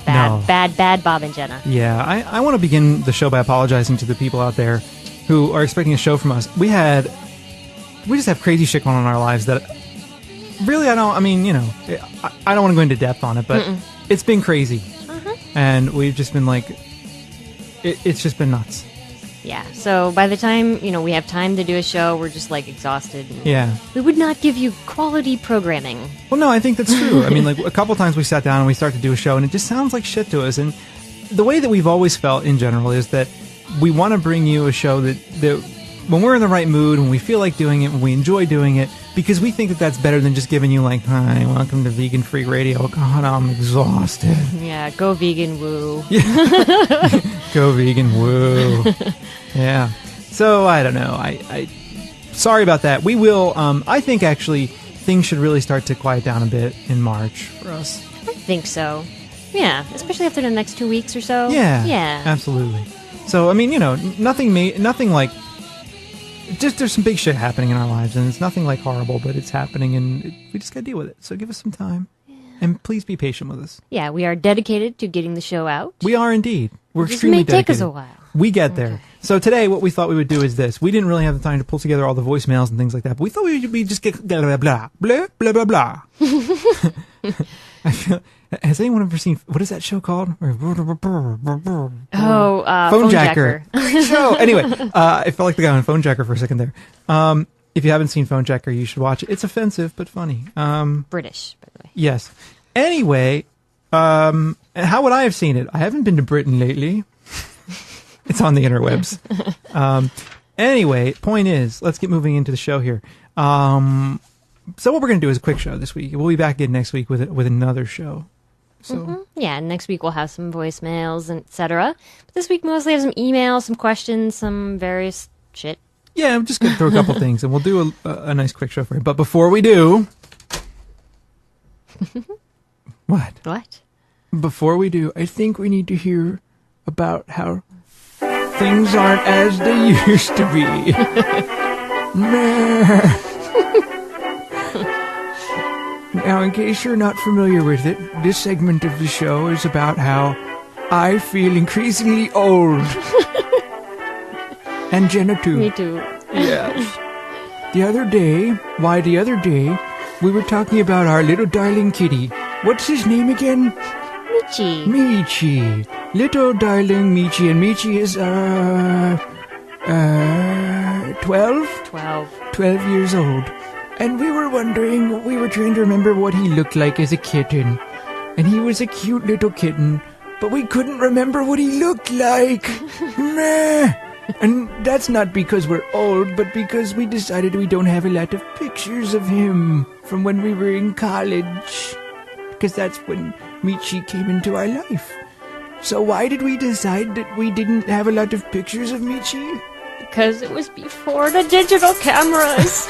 Speaker 3: Bad Bob and Jenna.
Speaker 1: Yeah, I want to begin the show by apologizing to the people out there who are expecting a show from us. We just have crazy shit going on in our lives that really I don't want to go into depth on it, but it's been crazy. And we've just been like, it's just been nuts.
Speaker 3: Yeah, so by the time, we have time to do a show, we're just, exhausted.
Speaker 1: Yeah.
Speaker 3: We would not give you quality programming.
Speaker 1: Well, no, I think that's true. I mean, a couple times we sat down and we start to do a show, and it just sounds like shit to us. And the way that we've always felt in general is that we want to bring you a show that when we're in the right mood, when we feel like doing it, when we enjoy doing it, because we think that that's better than just giving you hi, welcome to Vegan Freak Radio. God, I'm exhausted.
Speaker 3: Yeah, go vegan, woo.
Speaker 1: Go vegan, woo. Yeah. So, I don't know. I sorry about that. We will, I think actually things should really start to quiet down a bit in March for us.
Speaker 3: I think so. Yeah, especially after the next 2 weeks or so.
Speaker 1: Yeah.
Speaker 3: Yeah.
Speaker 1: Absolutely. So, I mean, nothing like, just there's some big shit happening in our lives, and it's nothing horrible, but it's happening, and we just gotta deal with it. So give us some time, and please be patient with us.
Speaker 3: Yeah, we are dedicated to getting the show out.
Speaker 1: We are indeed. We're
Speaker 3: It
Speaker 1: extremely
Speaker 3: may take
Speaker 1: dedicated.
Speaker 3: us a while.
Speaker 1: We get there. So today, what we thought we would do is this. We didn't really have the time to pull together all the voicemails and things like that, but we thought we'd just get blah, blah, blah, blah, blah, blah. I feel... Has anyone ever seen, what is that show called? Phone Jacker. Great show. Anyway, I felt like the guy on Phone Jacker for a second there. If you haven't seen Phone Jacker, you should watch it. It's offensive, but funny.
Speaker 3: British, by the way.
Speaker 1: Yes. Anyway, how would I have seen it? I haven't been to Britain lately. It's on the interwebs. Anyway, point is, let's get moving into the show here. So what we're going to do is a quick show this week. We'll be back again next week with another show. So
Speaker 3: Yeah, next week we'll have some voicemails and etc. But this week we mostly have some emails, some questions, some various shit.
Speaker 1: Yeah, I'm just going to throw a couple things, and we'll do a nice quick show for you. But before we do... What? Before we do, I think we need to hear about how things aren't as they used to be. Now, in case you're not familiar with it, this segment of the show is about how I feel increasingly old. And Jenna too.
Speaker 3: Me too.
Speaker 1: Yes. The other day, we were talking about our little darling kitty. What's his name again?
Speaker 3: Michi.
Speaker 1: Michi. little darling Michi, and Michi is 12? 12 years old. And we were trying to remember what he looked like as a kitten. And he was a cute little kitten, but we couldn't remember what he looked like. Meh. And that's not because we're old, but because we decided we don't have a lot of pictures of him from when we were in college. Because that's when Michi came into our life. So why did we decide that we didn't have a lot of pictures of Michi?
Speaker 3: Because it was before the digital cameras.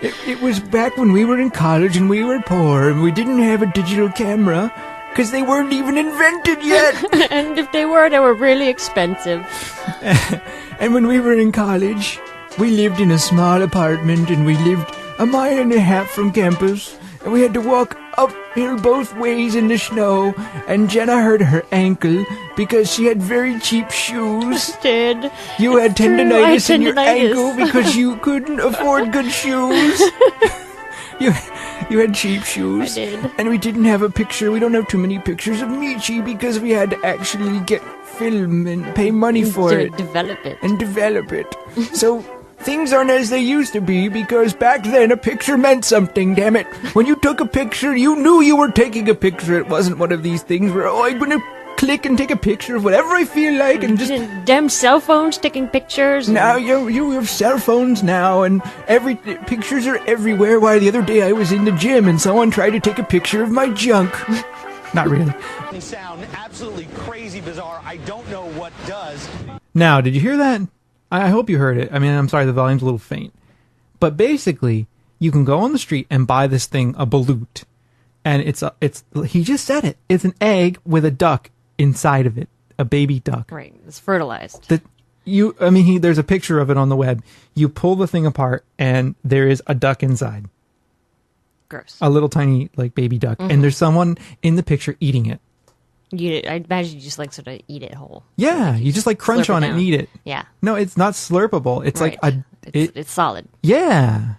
Speaker 1: It was back when we were in college and we were poor and we didn't have a digital camera because they weren't even invented yet.
Speaker 3: And if they were really expensive.
Speaker 1: And when we were in college, we lived in a small apartment and we lived 1.5 miles from campus. And we had to walk uphill both ways in the snow. And Jenna hurt her ankle because she had very cheap shoes.
Speaker 3: I did.
Speaker 1: You had tendinitis in your
Speaker 3: tendinitis.
Speaker 1: ankle because you couldn't afford good shoes. You had cheap shoes.
Speaker 3: I did.
Speaker 1: And we didn't have a picture. We don't have too many pictures of Michi because we had to actually get film and pay money for it.
Speaker 3: Develop it.
Speaker 1: And develop it. So things aren't as they used to be because back then a picture meant something, damn it. When you took a picture, you knew you were taking a picture. It wasn't one of these things where, I'm going to click and take a picture of whatever I feel like and just...
Speaker 3: Damn cell phones taking pictures.
Speaker 1: Now you have cell phones now and pictures are everywhere. Why, the other day I was in the gym and someone tried to take a picture of my junk. Not really.
Speaker 5: Sound absolutely crazy bizarre. I don't know what does.
Speaker 1: Now, did you hear that? I hope you heard it. I mean, I'm sorry, the volume's a little faint. But basically, you can go on the street and buy this thing, a balut. And he just said it. It's an egg with a duck inside of it. A baby duck.
Speaker 3: Right, it's fertilized.
Speaker 1: There's a picture of it on the web. You pull the thing apart and there is a duck inside.
Speaker 3: Gross.
Speaker 1: A little tiny, baby duck. Mm-hmm. And there's someone in the picture eating it.
Speaker 3: I imagine you just sort of eat it whole.
Speaker 1: Yeah, you just crunch on it and eat it.
Speaker 3: Yeah.
Speaker 1: No, it's not slurpable. It's
Speaker 3: right. It's solid.
Speaker 1: Yeah.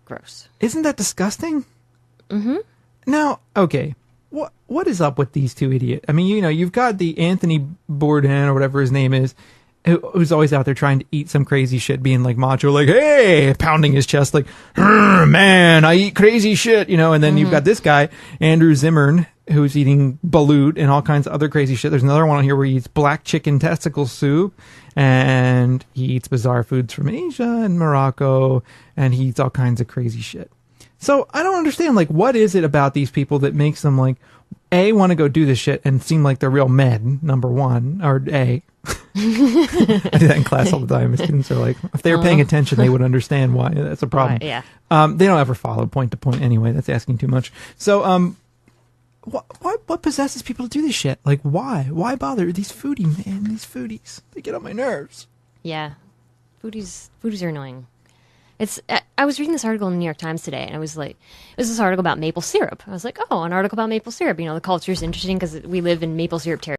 Speaker 3: Gross.
Speaker 1: Isn't that disgusting? Mm-hmm. Now, okay, what is up with these two idiots? I mean, you've got the Anthony Bourdain or whatever his name is, who's always out there trying to eat some crazy shit, being macho, hey, pounding his chest, man, I eat crazy shit, and then you've got this guy, Andrew Zimmern, who's eating balut and all kinds of other crazy shit. There's another one on here where he eats black chicken testicle soup, and he eats bizarre foods from Asia and Morocco, and he eats all kinds of crazy shit. So I don't understand, what is it about these people that makes them, A, want to go do this shit and seem like they're real men, number one, or A. I do that in class all the time. Students are if they were paying attention, they would understand why. That's a problem.
Speaker 3: Yeah.
Speaker 1: They don't ever follow point to point anyway. That's asking too much. So, what possesses people to do this shit? Why? Why bother? These foodies. They get on my nerves.
Speaker 3: Yeah. Foodies are annoying. I was reading this article in the New York Times today, and it was this article about maple syrup. I was like, oh, an article about maple syrup. The culture is interesting because we live in maple syrup territory.